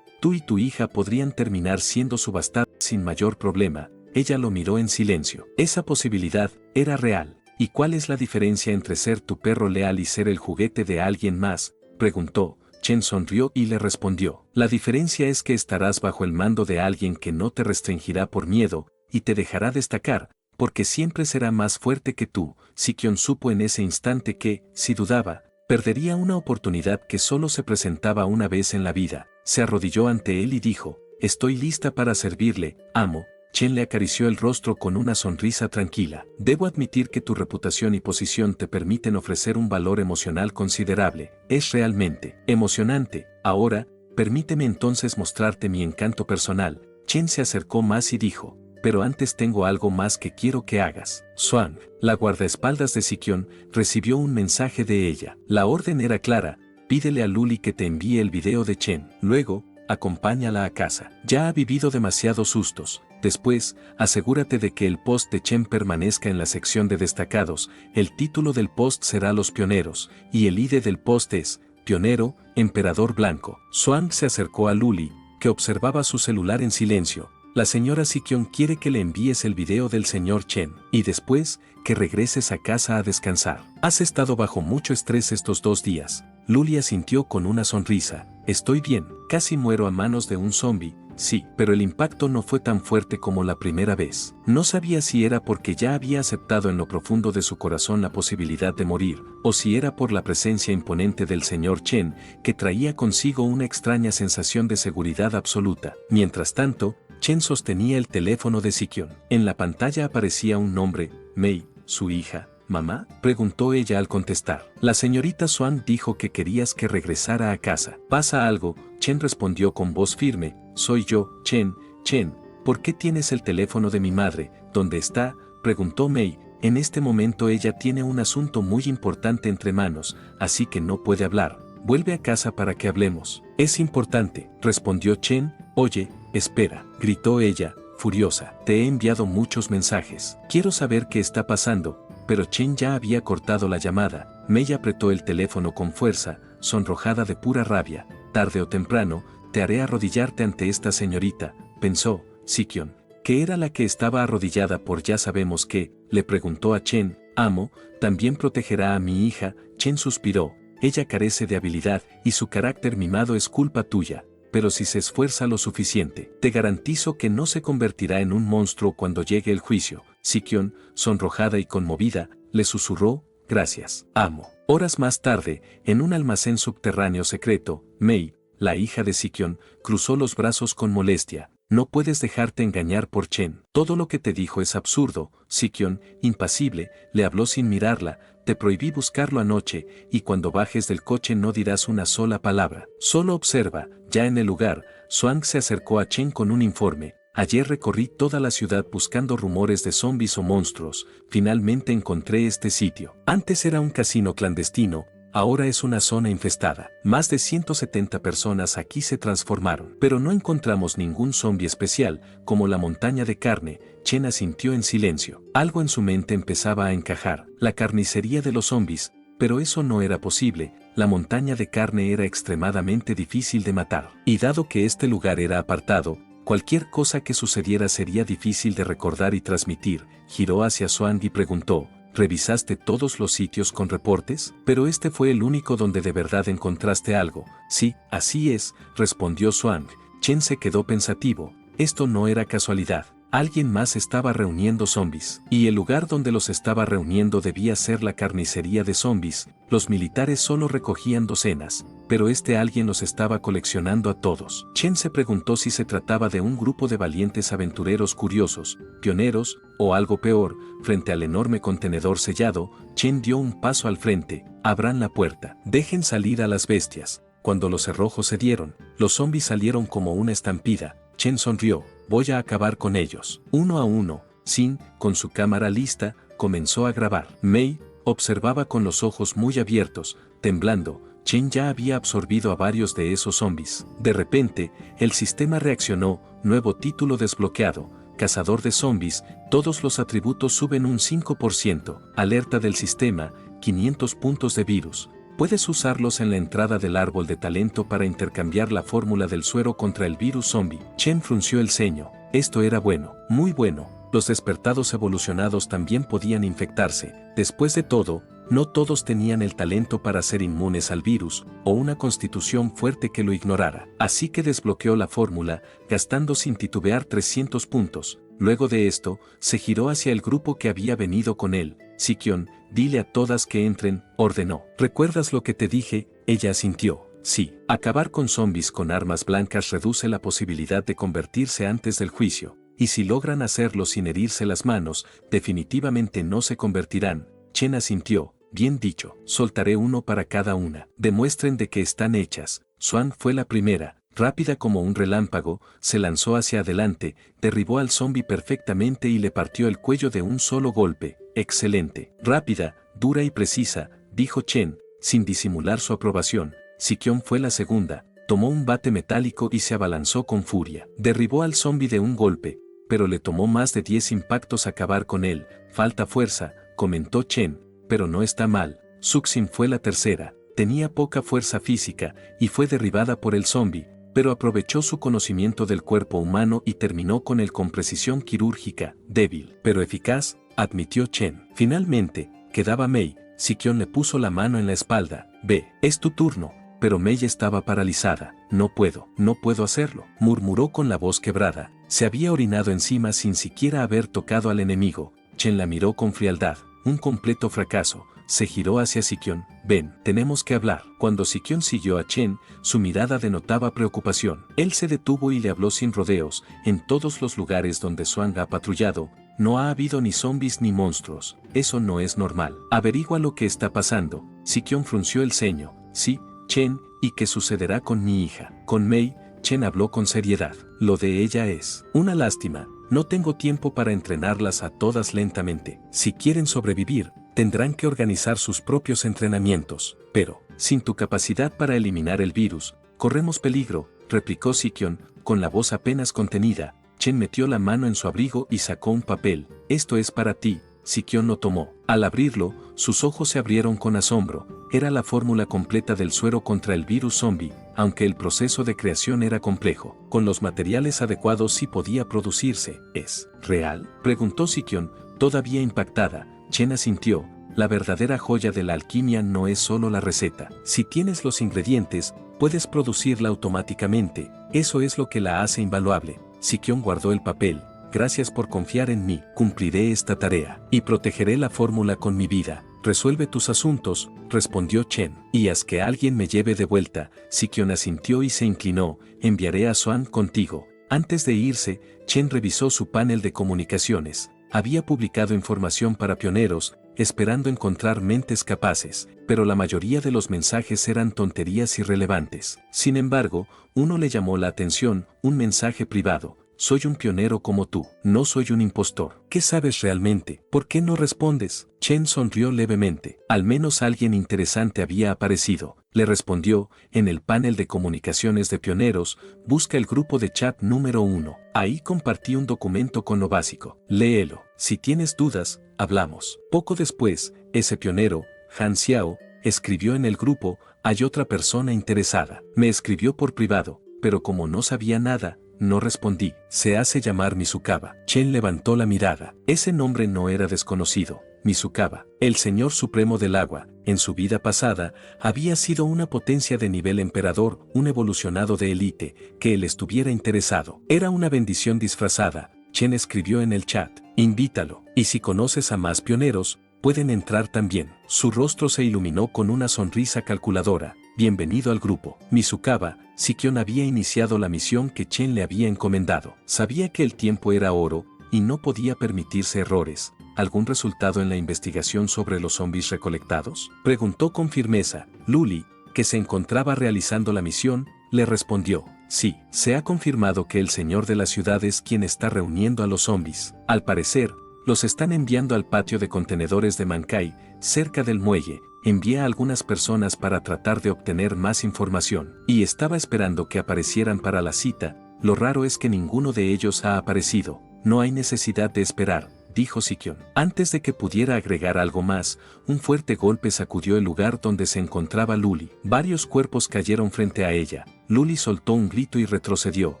Tú y tu hija podrían terminar siendo subastadas sin mayor problema. Ella lo miró en silencio. Esa posibilidad era real. ¿Y cuál es la diferencia entre ser tu perro leal y ser el juguete de alguien más?, preguntó. Chen sonrió y le respondió: la diferencia es que estarás bajo el mando de alguien que no te restringirá por miedo, y te dejará destacar, porque siempre será más fuerte que tú. Sikion supo en ese instante que, si dudaba, perdería una oportunidad que solo se presentaba una vez en la vida. Se arrodilló ante él y dijo: estoy lista para servirle, amo. Chen le acarició el rostro con una sonrisa tranquila. Debo admitir que tu reputación y posición te permiten ofrecer un valor emocional considerable. Es realmente emocionante. Ahora, permíteme entonces mostrarte mi encanto personal. Chen se acercó más y dijo: pero antes tengo algo más que quiero que hagas. Xuan, la guardaespaldas de Sikion, recibió un mensaje de ella. La orden era clara: pídele a Luli que te envíe el video de Chen. Luego, acompáñala a casa. Ya ha vivido demasiados sustos. Después, asegúrate de que el post de Chen permanezca en la sección de destacados. El título del post será Los Pioneros, y el ID del post es Pionero, Emperador Blanco. Xuan se acercó a Luli, que observaba su celular en silencio. La señora Sikion quiere que le envíes el video del señor Chen, y después, que regreses a casa a descansar. Has estado bajo mucho estrés estos 2 días. Luli asintió con una sonrisa. Estoy bien, casi muero a manos de un zombie. Sí, pero el impacto no fue tan fuerte como la primera vez. No sabía si era porque ya había aceptado en lo profundo de su corazón la posibilidad de morir, o si era por la presencia imponente del señor Chen, que traía consigo una extraña sensación de seguridad absoluta. Mientras tanto, Chen sostenía el teléfono de Sikion. En la pantalla aparecía un nombre: Mei, su hija. ¿Mamá?, preguntó ella al contestar. La señorita Xuan dijo que querías que regresara a casa. ¿Pasa algo?, Chen respondió con voz firme. Soy yo, Chen. Chen, ¿por qué tienes el teléfono de mi madre? ¿Dónde está?, preguntó Mei. En este momento ella tiene un asunto muy importante entre manos, así que no puede hablar. Vuelve a casa para que hablemos. Es importante, respondió Chen. Oye, espera, gritó ella, furiosa. Te he enviado muchos mensajes. Quiero saber qué está pasando. Pero Chen ya había cortado la llamada. Mei apretó el teléfono con fuerza, sonrojada de pura rabia. Tarde o temprano, te haré arrodillarte ante esta señorita, pensó Sikyón, que era la que estaba arrodillada por ya sabemos qué, le preguntó a Chen, amo, ¿también protegerá a mi hija? Chen suspiró, ella carece de habilidad y su carácter mimado es culpa tuya, pero si se esfuerza lo suficiente, te garantizo que no se convertirá en un monstruo cuando llegue el juicio. Sikyón, sonrojada y conmovida, le susurró, gracias, amo. Horas más tarde, en un almacén subterráneo secreto, Mei, la hija de Sikyón, cruzó los brazos con molestia. No puedes dejarte engañar por Chen. Todo lo que te dijo es absurdo. Sikyón, impasible, le habló sin mirarla. Te prohibí buscarlo anoche, y cuando bajes del coche no dirás una sola palabra. Solo observa. Ya en el lugar, Swank se acercó a Chen con un informe. Ayer recorrí toda la ciudad buscando rumores de zombies o monstruos. Finalmente encontré este sitio. Antes era un casino clandestino. Ahora es una zona infestada. Más de 170 personas aquí se transformaron. Pero no encontramos ningún zombie especial, como la montaña de carne. Chen asintió en silencio. Algo en su mente empezaba a encajar. La carnicería de los zombies. Pero eso no era posible. La montaña de carne era extremadamente difícil de matar. Y dado que este lugar era apartado, cualquier cosa que sucediera sería difícil de recordar y transmitir. Giró hacia Swan y preguntó, ¿revisaste todos los sitios con reportes? Pero este fue el único donde de verdad encontraste algo. Sí, así es, respondió Swan. Chen se quedó pensativo. Esto no era casualidad. Alguien más estaba reuniendo zombies. Y el lugar donde los estaba reuniendo debía ser la carnicería de zombies. Los militares solo recogían docenas, pero este alguien los estaba coleccionando a todos. Chen se preguntó si se trataba de un grupo de valientes aventureros curiosos, pioneros, o algo peor. Frente al enorme contenedor sellado, Chen dio un paso al frente. Abran la puerta. Dejen salir a las bestias. Cuando los cerrojos se dieron, los zombies salieron como una estampida. Chen sonrió. Voy a acabar con ellos. Uno a uno. Sin, con su cámara lista, comenzó a grabar. Mei observaba con los ojos muy abiertos, temblando. Chen ya había absorbido a varios de esos zombies. De repente, el sistema reaccionó. Nuevo título desbloqueado. Cazador de zombies. Todos los atributos suben un 5%. Alerta del sistema. 500 puntos de virus. Puedes usarlos en la entrada del árbol de talento para intercambiar la fórmula del suero contra el virus zombie. Chen frunció el ceño. Esto era bueno, muy bueno. Los despertados evolucionados también podían infectarse. Después de todo, no todos tenían el talento para ser inmunes al virus, o una constitución fuerte que lo ignorara. Así que desbloqueó la fórmula, gastando sin titubear 300 puntos. Luego de esto, se giró hacia el grupo que había venido con él. Sikyón, dile a todas que entren, ordenó. ¿Recuerdas lo que te dije? Ella asintió. Sí. Acabar con zombies con armas blancas reduce la posibilidad de convertirse antes del juicio, y si logran hacerlo sin herirse las manos, definitivamente no se convertirán. Chen asintió. Bien dicho. Soltaré uno para cada una. Demuestren de qué están hechas. Swan fue la primera. Rápida como un relámpago, se lanzó hacia adelante, derribó al zombi perfectamente y le partió el cuello de un solo golpe. Excelente. Rápida, dura y precisa, dijo Chen, sin disimular su aprobación. Sikyón fue la segunda, tomó un bate metálico y se abalanzó con furia. Derribó al zombi de un golpe, pero le tomó más de 10 impactos acabar con él. Falta fuerza, comentó Chen, pero no está mal. Suxin fue la tercera, tenía poca fuerza física y fue derribada por el zombi, pero aprovechó su conocimiento del cuerpo humano y terminó con él con precisión quirúrgica, débil, pero eficaz, admitió Chen. Finalmente, quedaba Mei. Sikyón le puso la mano en la espalda. Ve, es tu turno. Pero Mei estaba paralizada. No puedo hacerlo, murmuró con la voz quebrada. Se había orinado encima sin siquiera haber tocado al enemigo. Chen la miró con frialdad. Un completo fracaso. Se giró hacia Sikyón. Ven, tenemos que hablar. Cuando Sikyón siguió a Chen, su mirada denotaba preocupación. Él se detuvo y le habló sin rodeos. En todos los lugares donde Swan ha patrullado, no ha habido ni zombies ni monstruos. Eso no es normal. Averigua lo que está pasando. Sikyón frunció el ceño. Sí, Chen, ¿y qué sucederá con mi hija? Con Mei, Chen habló con seriedad. Lo de ella es una lástima. No tengo tiempo para entrenarlas a todas lentamente. Si quieren sobrevivir, tendrán que organizar sus propios entrenamientos. Pero, sin tu capacidad para eliminar el virus, corremos peligro, replicó Sikyón, con la voz apenas contenida. Chen metió la mano en su abrigo y sacó un papel. Esto es para ti. Sikyón lo tomó. Al abrirlo, sus ojos se abrieron con asombro. Era la fórmula completa del suero contra el virus zombie. aunque el proceso de creación era complejo. Con los materiales adecuados sí podía producirse. ¿Es real?, preguntó Sikyón, todavía impactada. Chen asintió. La verdadera joya de la alquimia no es solo la receta. Si tienes los ingredientes, puedes producirla automáticamente. Eso es lo que la hace invaluable. Sikyón guardó el papel. Gracias por confiar en mí. Cumpliré esta tarea y protegeré la fórmula con mi vida. Resuelve tus asuntos, respondió Chen, y haz que alguien me lleve de vuelta. Sikyón asintió y se inclinó. Enviaré a Swan contigo. Antes de irse, Chen revisó su panel de comunicaciones. Había publicado información para pioneros, esperando encontrar mentes capaces, pero la mayoría de los mensajes eran tonterías irrelevantes. Sin embargo, uno le llamó la atención, un mensaje privado. Soy un pionero como tú, no soy un impostor. ¿Qué sabes realmente? ¿Por qué no respondes? Chen sonrió levemente. Al menos alguien interesante había aparecido. Le respondió, en el panel de comunicaciones de pioneros, busca el grupo de chat número 1. Ahí compartí un documento con lo básico. Léelo. Si tienes dudas, hablamos. Poco después, ese pionero, Han Xiao, escribió en el grupo, hay otra persona interesada. Me escribió por privado, pero como no sabía nada, no respondí. Se hace llamar Mizukaba. Chen levantó la mirada. Ese nombre no era desconocido. Mizukaba, el señor supremo del agua, en su vida pasada, había sido una potencia de nivel emperador, un evolucionado de élite, que él estuviera interesado. Era una bendición disfrazada. Chen escribió en el chat, invítalo, y si conoces a más pioneros, pueden entrar también. Su rostro se iluminó con una sonrisa calculadora. Bienvenido al grupo. Mizukaba, Sikyón había iniciado la misión que Chen le había encomendado. Sabía que el tiempo era oro, y no podía permitirse errores. ¿Algún resultado en la investigación sobre los zombies recolectados?, preguntó con firmeza. Luli, que se encontraba realizando la misión, le respondió, sí, se ha confirmado que el señor de la ciudad es quien está reuniendo a los zombies. Al parecer, los están enviando al patio de contenedores de Mankai, cerca del muelle. Envía a algunas personas para tratar de obtener más información, y estaba esperando que aparecieran para la cita. Lo raro es que ninguno de ellos ha aparecido. No hay necesidad de esperar, dijo Sikyón. Antes de que pudiera agregar algo más, un fuerte golpe sacudió el lugar donde se encontraba Luli. Varios cuerpos cayeron frente a ella. Luli soltó un grito y retrocedió.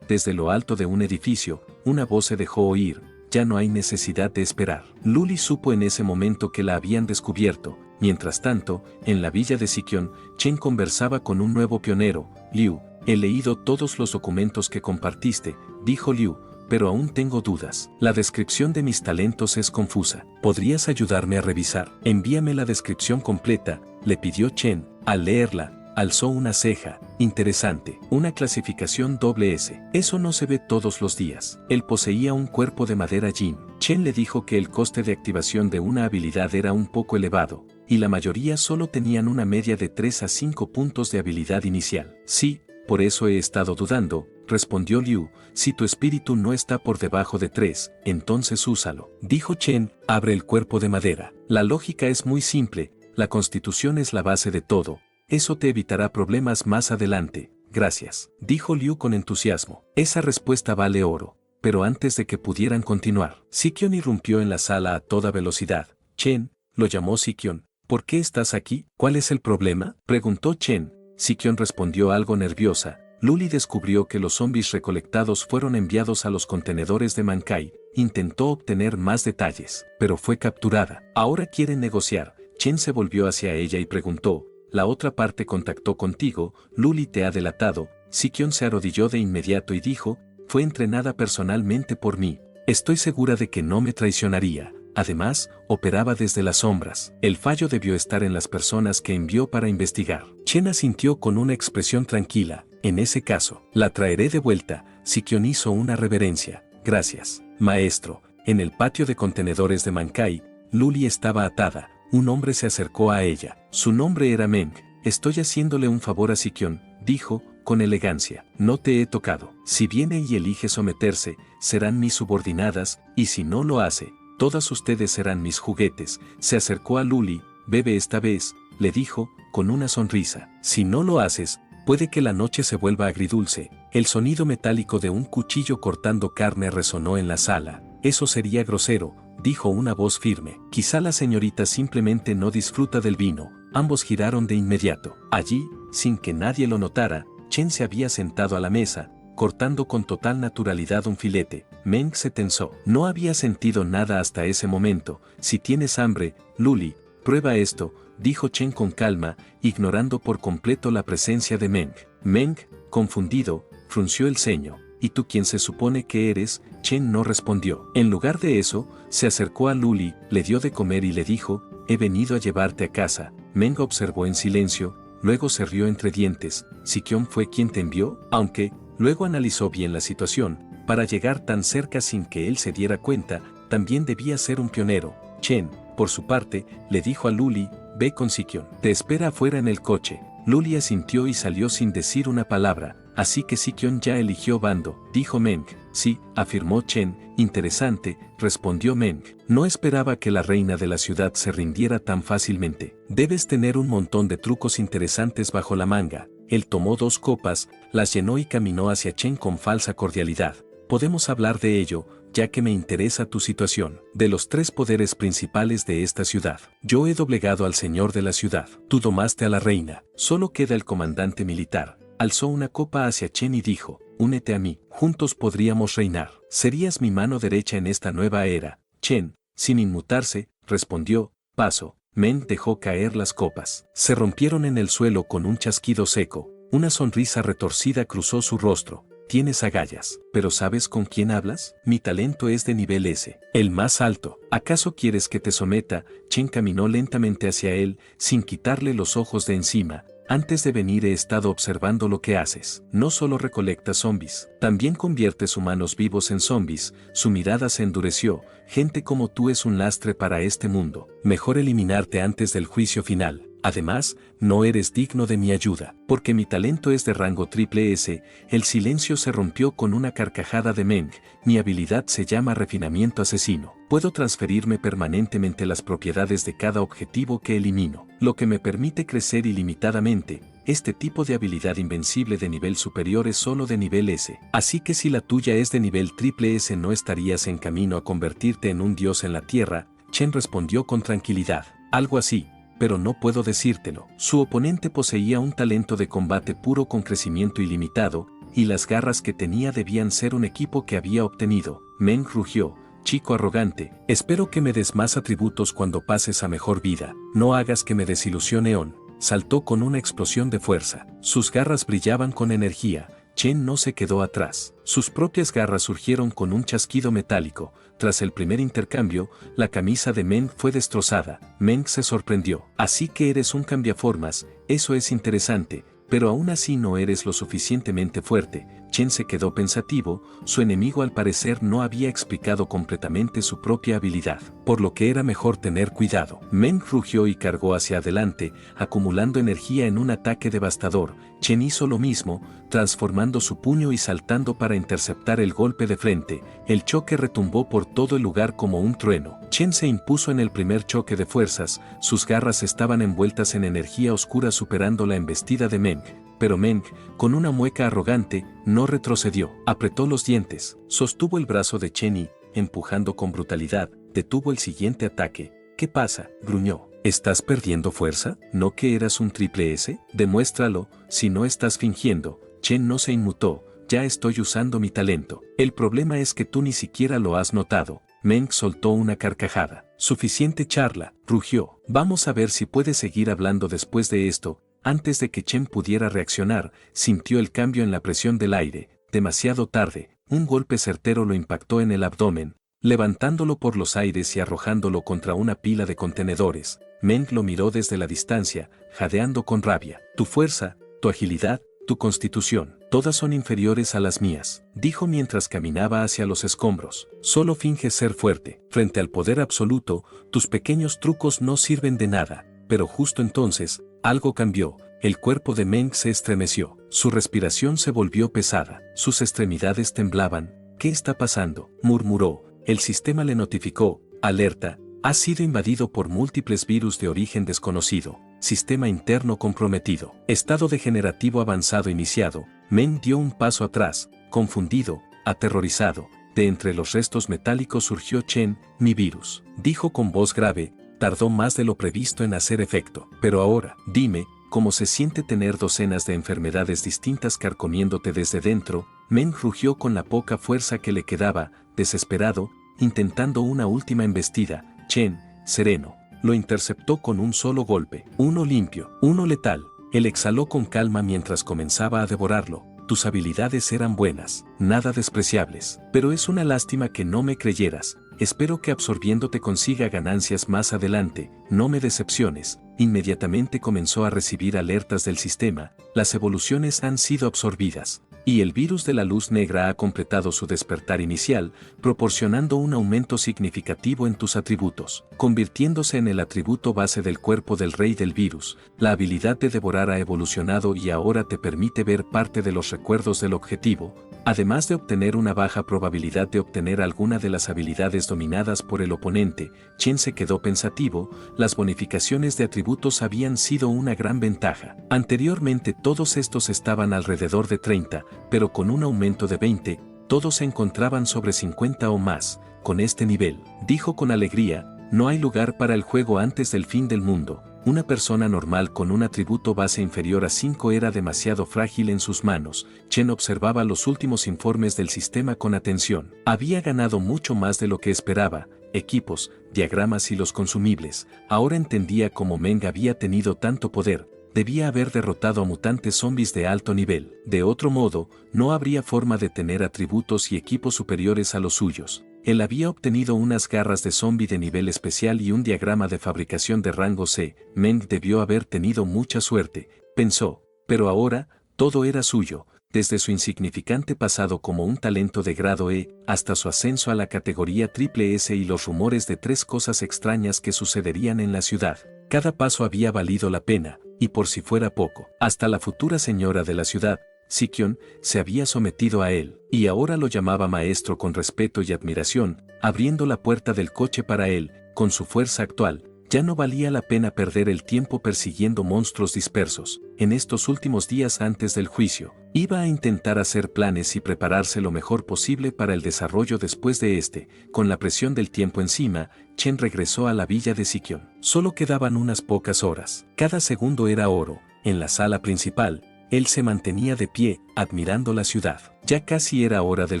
Desde lo alto de un edificio, una voz se dejó oír. Ya no hay necesidad de esperar. Luli supo en ese momento que la habían descubierto. Mientras tanto, en la villa de Sikyón, Chen conversaba con un nuevo pionero. Liu, he leído todos los documentos que compartiste, dijo Liu, pero aún tengo dudas. La descripción de mis talentos es confusa. ¿Podrías ayudarme a revisar? Envíame la descripción completa, le pidió Chen. Al leerla, alzó una ceja. Interesante. Una clasificación SS. Eso no se ve todos los días. Él poseía un cuerpo de madera yin. Chen le dijo que el coste de activación de una habilidad era un poco elevado, y la mayoría solo tenían una media de 3 a 5 puntos de habilidad inicial. Sí, por eso he estado dudando, respondió Liu. Si tu espíritu no está por debajo de 3, entonces úsalo. Dijo Chen, abre el cuerpo de madera. La lógica es muy simple, la constitución es la base de todo. Eso te evitará problemas más adelante. Gracias, dijo Liu con entusiasmo. Esa respuesta vale oro. Pero antes de que pudieran continuar, Sikyón irrumpió en la sala a toda velocidad. Chen, lo llamó Sikyón. ¿Por qué estás aquí? ¿Cuál es el problema?, preguntó Chen. Sikyón respondió algo nerviosa. Luli descubrió que los zombies recolectados fueron enviados a los contenedores de Mankai. Intentó obtener más detalles, pero fue capturada. Ahora quieren negociar. Chen se volvió hacia ella y preguntó, ¿la otra parte contactó contigo? Luli te ha delatado. Sikyón se arrodilló de inmediato y dijo, fue entrenada personalmente por mí. Estoy segura de que no me traicionaría. Además, operaba desde las sombras. El fallo debió estar en las personas que envió para investigar. Chen asintió con una expresión tranquila. En ese caso, la traeré de vuelta. Sikyón hizo una reverencia. Gracias, maestro. En el patio de contenedores de Mankai, Luli estaba atada. Un hombre se acercó a ella. Su nombre era Meng. Estoy haciéndole un favor a Sikyón, dijo, con elegancia. No te he tocado. Si viene y elige someterse, serán mis subordinadas, y si no lo hace, todas ustedes serán mis juguetes. Se acercó a Luli. Bebe esta vez, le dijo, con una sonrisa. Si no lo haces, puede que la noche se vuelva agridulce. El sonido metálico de un cuchillo cortando carne resonó en la sala. Eso sería grosero, dijo una voz firme. Quizá la señorita simplemente no disfruta del vino. Ambos giraron de inmediato. Allí, sin que nadie lo notara, Chen se había sentado a la mesa, cortando con total naturalidad un filete. Meng se tensó. No había sentido nada hasta ese momento. Si tienes hambre, Luli, prueba esto, dijo Chen con calma, ignorando por completo la presencia de Meng. Meng, confundido, frunció el ceño. ¿Y tú quién se supone que eres? Chen no respondió. En lugar de eso, se acercó a Luli, le dio de comer y le dijo, he venido a llevarte a casa. Meng observó en silencio, luego se rió entre dientes. ¿Sikion fue quien te envió? Aunque, luego analizó bien la situación, para llegar tan cerca sin que él se diera cuenta, también debía ser un pionero. Chen, por su parte, le dijo a Luli, ve con Sikion. Te espera afuera en el coche. Luli asintió y salió sin decir una palabra. Así que Sikion ya eligió bando, dijo Meng. Sí, afirmó Chen. Interesante, respondió Meng. No esperaba que la reina de la ciudad se rindiera tan fácilmente. Debes tener un montón de trucos interesantes bajo la manga. Él tomó 2 copas, las llenó y caminó hacia Chen con falsa cordialidad. Podemos hablar de ello, ya que me interesa tu situación. De los 3 poderes principales de esta ciudad, yo he doblegado al señor de la ciudad. Tú domaste a la reina. Solo queda el comandante militar. Alzó una copa hacia Chen y dijo, únete a mí, juntos podríamos reinar. Serías mi mano derecha en esta nueva era. Chen, sin inmutarse, respondió, paso. Meng dejó caer las copas. Se rompieron en el suelo con un chasquido seco. Una sonrisa retorcida cruzó su rostro. Tienes agallas, pero ¿sabes con quién hablas? Mi talento es de nivel S, el más alto. ¿Acaso quieres que te someta? Chen caminó lentamente hacia él, sin quitarle los ojos de encima. Antes de venir he estado observando lo que haces. No solo recolectas zombies, también conviertes humanos vivos en zombies. Su mirada se endureció. Gente como tú es un lastre para este mundo. Mejor eliminarte antes del juicio final. Además, no eres digno de mi ayuda, porque mi talento es de rango triple S. El silencio se rompió con una carcajada de Meng. Mi habilidad se llama refinamiento asesino. Puedo transferirme permanentemente las propiedades de cada objetivo que elimino, lo que me permite crecer ilimitadamente. Este tipo de habilidad invencible de nivel superior es solo de nivel S. Así que si la tuya es de nivel triple S no estarías en camino a convertirte en un dios en la tierra. Chen respondió con tranquilidad. Algo así. Pero no puedo decírtelo. Su oponente poseía un talento de combate puro con crecimiento ilimitado, y las garras que tenía debían ser un equipo que había obtenido. Meng rugió, chico arrogante, espero que me des más atributos cuando pases a mejor vida. No hagas que me desilusione On. Saltó con una explosión de fuerza. Sus garras brillaban con energía. Chen no se quedó atrás. Sus propias garras surgieron con un chasquido metálico. Tras el primer intercambio, la camisa de Meng fue destrozada. Meng se sorprendió. Así que eres un cambiaformas, eso es interesante, pero aún así no eres lo suficientemente fuerte. Chen se quedó pensativo, su enemigo al parecer no había explicado completamente su propia habilidad, por lo que era mejor tener cuidado. Meng rugió y cargó hacia adelante, acumulando energía en un ataque devastador. Chen hizo lo mismo, transformando su puño y saltando para interceptar el golpe de frente. El choque retumbó por todo el lugar como un trueno. Chen se impuso en el primer choque de fuerzas, sus garras estaban envueltas en energía oscura superando la embestida de Meng. Pero Meng, con una mueca arrogante, no retrocedió. Apretó los dientes, sostuvo el brazo de Chen y, empujando con brutalidad, detuvo el siguiente ataque. ¿Qué pasa?, gruñó. ¿Estás perdiendo fuerza? ¿No que eras un triple S? Demuéstralo, si no estás fingiendo. Chen no se inmutó. Ya estoy usando mi talento. El problema es que tú ni siquiera lo has notado. Meng soltó una carcajada. Suficiente charla, rugió. Vamos a ver si puedes seguir hablando después de esto. Antes de que Chen pudiera reaccionar, sintió el cambio en la presión del aire. Demasiado tarde, un golpe certero lo impactó en el abdomen, levantándolo por los aires y arrojándolo contra una pila de contenedores. Meng lo miró desde la distancia, jadeando con rabia. Tu fuerza, tu agilidad, tu constitución, todas son inferiores a las mías, dijo mientras caminaba hacia los escombros. Solo finges ser fuerte. Frente al poder absoluto, tus pequeños trucos no sirven de nada. Pero justo entonces, algo cambió. El cuerpo de Meng se estremeció. Su respiración se volvió pesada. Sus extremidades temblaban. ¿Qué está pasando?, murmuró. El sistema le notificó. Alerta. Ha sido invadido por múltiples virus de origen desconocido. Sistema interno comprometido. Estado degenerativo avanzado iniciado. Meng dio un paso atrás, confundido, aterrorizado. De entre los restos metálicos surgió Chen. Mi virus, dijo con voz grave. Tardó más de lo previsto en hacer efecto. Pero ahora, dime, ¿Cómo se siente tener docenas de enfermedades distintas carcomiéndote desde dentro? Meng rugió con la poca fuerza que le quedaba, desesperado, intentando una última embestida. Chen, sereno, lo interceptó con un solo golpe. Uno limpio, uno letal. Él exhaló con calma mientras comenzaba a devorarlo. Tus habilidades eran buenas, nada despreciables. Pero es una lástima que no me creyeras. Espero que absorbiéndote consiga ganancias más adelante, no me decepciones. Inmediatamente comenzó a recibir alertas del sistema, las evoluciones han sido absorbidas. Y el virus de la luz negra ha completado su despertar inicial, proporcionando un aumento significativo en tus atributos, convirtiéndose en el atributo base del cuerpo del rey del virus. La habilidad de devorar ha evolucionado y ahora te permite ver parte de los recuerdos del objetivo, además de obtener una baja probabilidad de obtener alguna de las habilidades dominadas por el oponente. Chen se quedó pensativo, las bonificaciones de atributos habían sido una gran ventaja. Anteriormente todos estos estaban alrededor de 30, pero con un aumento de 20, todos se encontraban sobre 50 o más. Con este nivel, dijo con alegría, no hay lugar para el juego antes del fin del mundo. Una persona normal con un atributo base inferior a 5 era demasiado frágil en sus manos. Chen observaba los últimos informes del sistema con atención. Había ganado mucho más de lo que esperaba, equipos, diagramas y los consumibles. Ahora entendía cómo Meng había tenido tanto poder. Debía haber derrotado a mutantes zombies de alto nivel. De otro modo, no habría forma de tener atributos y equipos superiores a los suyos. Él había obtenido unas garras de zombie de nivel especial y un diagrama de fabricación de rango C. Meng debió haber tenido mucha suerte, pensó, pero ahora, todo era suyo, desde su insignificante pasado como un talento de grado E, hasta su ascenso a la categoría triple S y los rumores de 3 cosas extrañas que sucederían en la ciudad. Cada paso había valido la pena, y por si fuera poco, hasta la futura señora de la ciudad, Sikion, se había sometido a él, y ahora lo llamaba maestro con respeto y admiración, abriendo la puerta del coche para él. Con su fuerza actual, ya no valía la pena perder el tiempo persiguiendo monstruos dispersos. En estos últimos días antes del juicio, iba a intentar hacer planes y prepararse lo mejor posible para el desarrollo después de este. Con la presión del tiempo encima, Chen regresó a la villa de Sikion. Solo quedaban unas pocas horas. Cada segundo era oro. En la sala principal, él se mantenía de pie, admirando la ciudad. Ya casi era hora del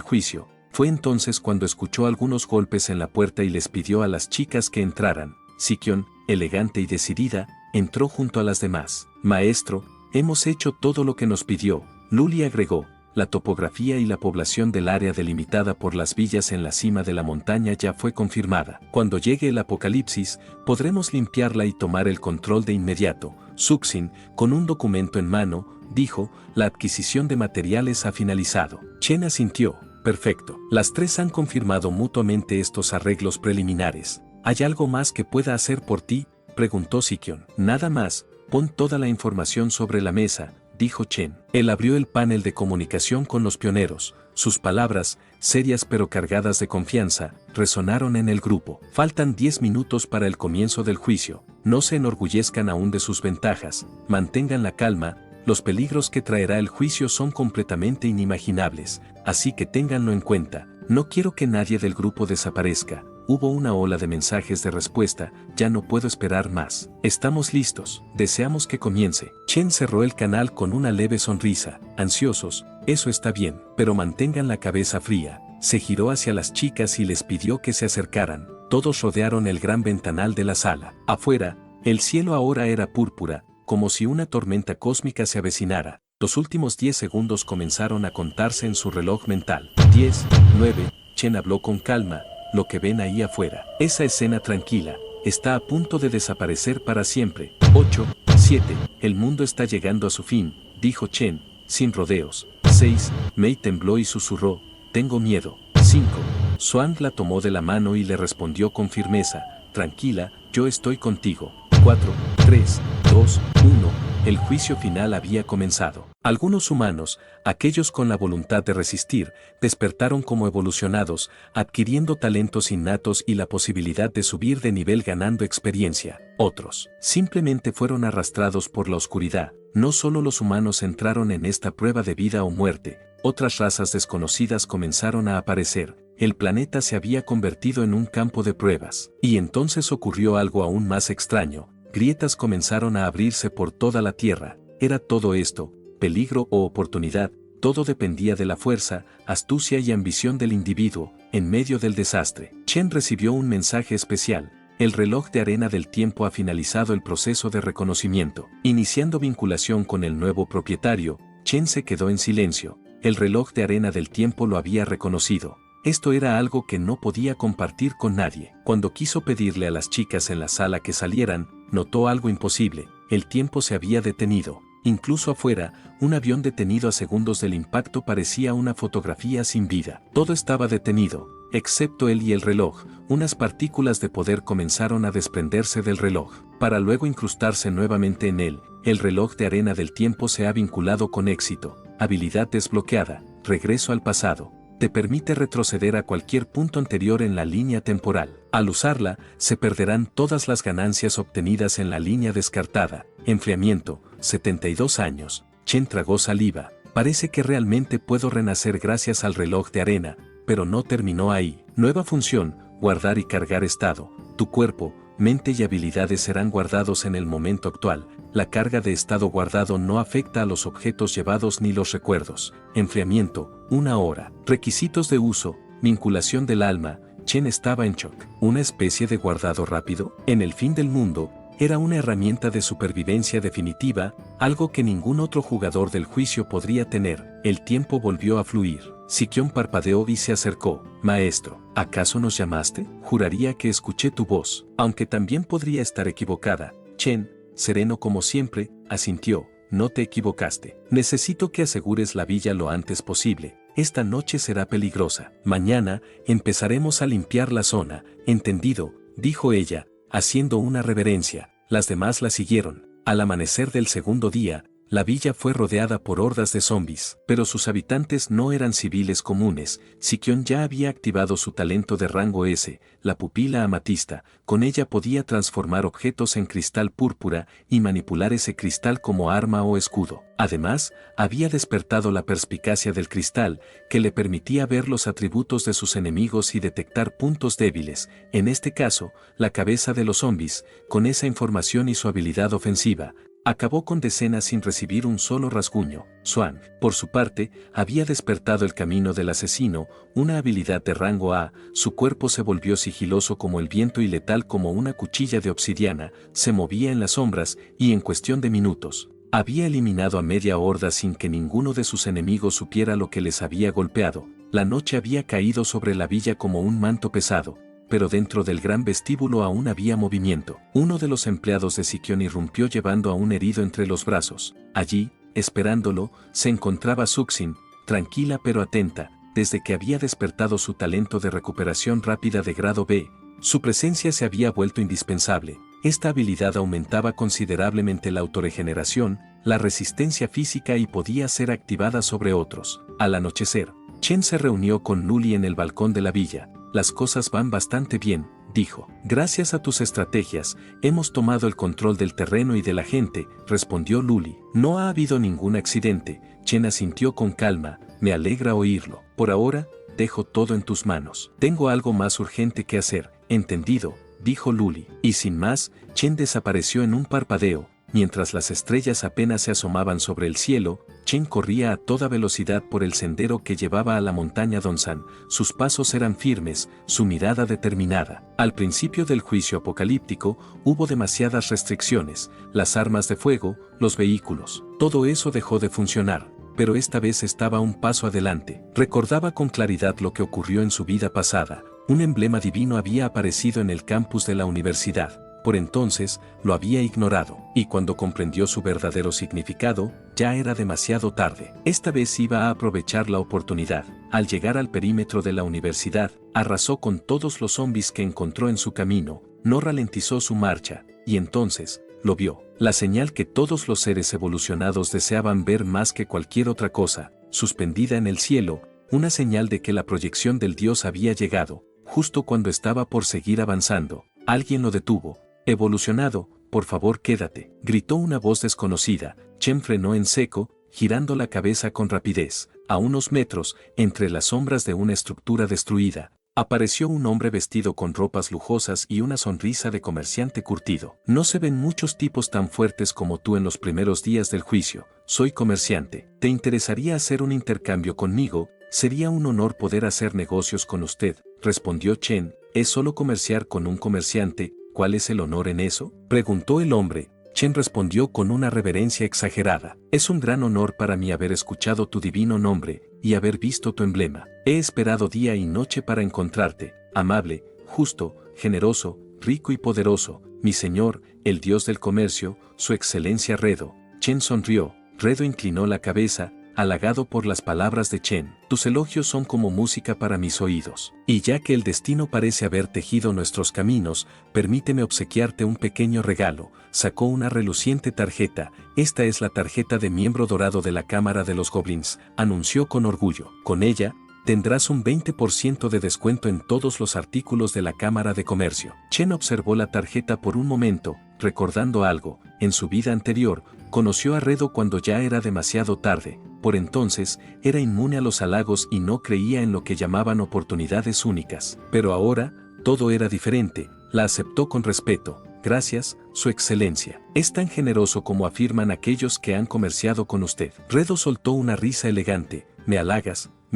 juicio. Fue entonces cuando escuchó algunos golpes en la puerta y les pidió a las chicas que entraran. Sikion, elegante y decidida, entró junto a las demás. Maestro, hemos hecho todo lo que nos pidió, Luli agregó. La topografía y la población del área delimitada por las villas en la cima de la montaña ya fue confirmada. Cuando llegue el apocalipsis, podremos limpiarla y tomar el control de inmediato. Suxin, con un documento en mano, dijo, la adquisición de materiales ha finalizado. Chen asintió, perfecto. Las 3 han confirmado mutuamente estos arreglos preliminares. ¿Hay algo más que pueda hacer por ti?, preguntó Sikion. Nada más, pon toda la información sobre la mesa, dijo Chen. Él abrió el panel de comunicación con los pioneros. Sus palabras, serias pero cargadas de confianza, resonaron en el grupo. Faltan 10 minutos para el comienzo del juicio. No se enorgullezcan aún de sus ventajas, mantengan la calma. Los peligros que traerá el juicio son completamente inimaginables, así que ténganlo en cuenta. No quiero que nadie del grupo desaparezca. Hubo una ola de mensajes de respuesta, ya no puedo esperar más. Estamos listos, deseamos que comience. Chen cerró el canal con una leve sonrisa. Ansiosos, eso está bien, pero mantengan la cabeza fría. Se giró hacia las chicas y les pidió que se acercaran. Todos rodearon el gran ventanal de la sala. Afuera, el cielo ahora era púrpura, como si una tormenta cósmica se avecinara. Los últimos 10 segundos comenzaron a contarse en su reloj mental. 10, 9, Chen habló con calma. Lo que ven ahí afuera, esa escena tranquila, está a punto de desaparecer para siempre. 8, 7, el mundo está llegando a su fin, dijo Chen, sin rodeos. 6, Mei tembló y susurró, tengo miedo. 5, Xuan la tomó de la mano y le respondió con firmeza, tranquila, yo estoy contigo. 4, 3, 2, 1. El juicio final había comenzado. Algunos humanos, aquellos con la voluntad de resistir, despertaron como evolucionados, adquiriendo talentos innatos y la posibilidad de subir de nivel ganando experiencia. Otros, simplemente fueron arrastrados por la oscuridad. No solo los humanos entraron en esta prueba de vida o muerte, otras razas desconocidas comenzaron a aparecer. El planeta se había convertido en un campo de pruebas. Y entonces ocurrió algo aún más extraño. grietas comenzaron a abrirse por toda la tierra. ¿Era todo esto peligro o oportunidad? Todo dependía de la fuerza, astucia y ambición del individuo, en medio del desastre. Chen recibió un mensaje especial. El reloj de arena del tiempo ha finalizado el proceso de reconocimiento. Iniciando vinculación con el nuevo propietario, Chen se quedó en silencio. El reloj de arena del tiempo lo había reconocido. Esto era algo que no podía compartir con nadie. Cuando quiso pedirle a las chicas en la sala que salieran, notó algo imposible. El tiempo se había detenido. Incluso afuera, un avión detenido a segundos del impacto parecía una fotografía sin vida. Todo estaba detenido, excepto él y el reloj. Unas partículas de poder comenzaron a desprenderse del reloj, para luego incrustarse nuevamente en él. El reloj de arena del tiempo se ha vinculado con éxito. Habilidad desbloqueada, regreso al pasado. Te permite retroceder a cualquier punto anterior en la línea temporal. Al usarla, se perderán todas las ganancias obtenidas en la línea descartada. Enfriamiento, 72 años. Chen tragó saliva. Parece que realmente puedo renacer gracias al reloj de arena, pero no terminó ahí. Nueva función, guardar y cargar estado. Tu cuerpo, mente y habilidades serán guardados en el momento actual. La carga de estado guardado no afecta a los objetos llevados ni los recuerdos. Enfriamiento, 1 hora. Requisitos de uso, vinculación del alma. Chen estaba en shock. ¿Una especie de guardado rápido? En el fin del mundo, era una herramienta de supervivencia definitiva, algo que ningún otro jugador del juicio podría tener. El tiempo volvió a fluir. Sikion parpadeó y se acercó. Maestro, ¿acaso nos llamaste? Juraría que escuché tu voz, aunque también podría estar equivocada. Chen, sereno como siempre, asintió. No te equivocaste. Necesito que asegures la villa lo antes posible. Esta noche será peligrosa. Mañana, empezaremos a limpiar la zona. Entendido, dijo ella, haciendo una reverencia. Las demás la siguieron. Al amanecer del segundo día, la villa fue rodeada por hordas de zombies, pero sus habitantes no eran civiles comunes. Sikion ya había activado su talento de rango S, la pupila amatista. Con ella podía transformar objetos en cristal púrpura y manipular ese cristal como arma o escudo. Además, había despertado la perspicacia del cristal, que le permitía ver los atributos de sus enemigos y detectar puntos débiles, en este caso, la cabeza de los zombies. Con esa información y su habilidad ofensiva, acabó con decenas sin recibir un solo rasguño. Swan, por su parte, había despertado el camino del asesino, una habilidad de rango A. Su cuerpo se volvió sigiloso como el viento y letal como una cuchilla de obsidiana. Se movía en las sombras y en cuestión de minutos había eliminado a media horda sin que ninguno de sus enemigos supiera lo que les había golpeado. La noche había caído sobre la villa como un manto pesado, pero dentro del gran vestíbulo aún había movimiento. Uno de los empleados de Sikion irrumpió llevando a un herido entre los brazos. Allí, esperándolo, se encontraba Suxin, tranquila pero atenta. Desde que había despertado su talento de recuperación rápida de grado B, su presencia se había vuelto indispensable. Esta habilidad aumentaba considerablemente la autorregeneración, la resistencia física y podía ser activada sobre otros. Al anochecer, Chen se reunió con Luli en el balcón de la villa. Las cosas van bastante bien, dijo. Gracias a tus estrategias, hemos tomado el control del terreno y de la gente, respondió Luli. No ha habido ningún accidente. Chen asintió con calma. Me alegra oírlo. Por ahora, dejo todo en tus manos. Tengo algo más urgente que hacer. Entendido, dijo Luli. Y sin más, Chen desapareció en un parpadeo. Mientras las estrellas apenas se asomaban sobre el cielo, Chen corría a toda velocidad por el sendero que llevaba a la montaña Donsan. Sus pasos eran firmes, su mirada determinada. Al principio del juicio apocalíptico, hubo demasiadas restricciones, las armas de fuego, los vehículos. Todo eso dejó de funcionar, pero esta vez estaba un paso adelante. Recordaba con claridad lo que ocurrió en su vida pasada. Un emblema divino había aparecido en el campus de la universidad. Por entonces, lo había ignorado, y cuando comprendió su verdadero significado, ya era demasiado tarde. Esta vez iba a aprovechar la oportunidad. Al llegar al perímetro de la universidad, arrasó con todos los zombies que encontró en su camino, no ralentizó su marcha, y entonces, lo vio. La señal que todos los seres evolucionados deseaban ver más que cualquier otra cosa, suspendida en el cielo, una señal de que la proyección del Dios había llegado. Justo cuando estaba por seguir avanzando, alguien lo detuvo. Evolucionado, por favor quédate, gritó una voz desconocida. Chen frenó en seco, girando la cabeza con rapidez. A unos metros, entre las sombras de una estructura destruida, Apareció un hombre vestido con ropas lujosas y una sonrisa de comerciante curtido. No se ven muchos tipos tan fuertes como tú en los primeros días del juicio. Soy comerciante. ¿Te interesaría hacer un intercambio conmigo? Sería un honor poder hacer negocios con usted, respondió Chen. ¿Es solo comerciar con un comerciante? ¿Cuál es el honor en eso?, preguntó el hombre. Chen respondió con una reverencia exagerada. Es un gran honor para mí haber escuchado tu divino nombre y haber visto tu emblema. He esperado día y noche para encontrarte, amable, justo, generoso, rico y poderoso, mi señor, el dios del comercio, su excelencia Redo. Chen sonrió. Redo inclinó la cabeza, halagado por las palabras de Chen. Tus elogios son como música para mis oídos. Y ya que el destino parece haber tejido nuestros caminos, permíteme obsequiarte un pequeño regalo. Sacó una reluciente tarjeta. Esta es la tarjeta de miembro dorado de la Cámara de los Goblins, anunció con orgullo. Con ella, tendrás un 20% de descuento en todos los artículos de la Cámara de Comercio. Chen observó la tarjeta por un momento, recordando algo. En su vida anterior, conoció a Redo cuando ya era demasiado tarde. Por entonces, era inmune a los halagos y no creía en lo que llamaban oportunidades únicas. Pero ahora, todo era diferente. La aceptó con respeto. Gracias, Su Excelencia. Es tan generoso como afirman aquellos que han comerciado con usted. Redo soltó una risa elegante. Me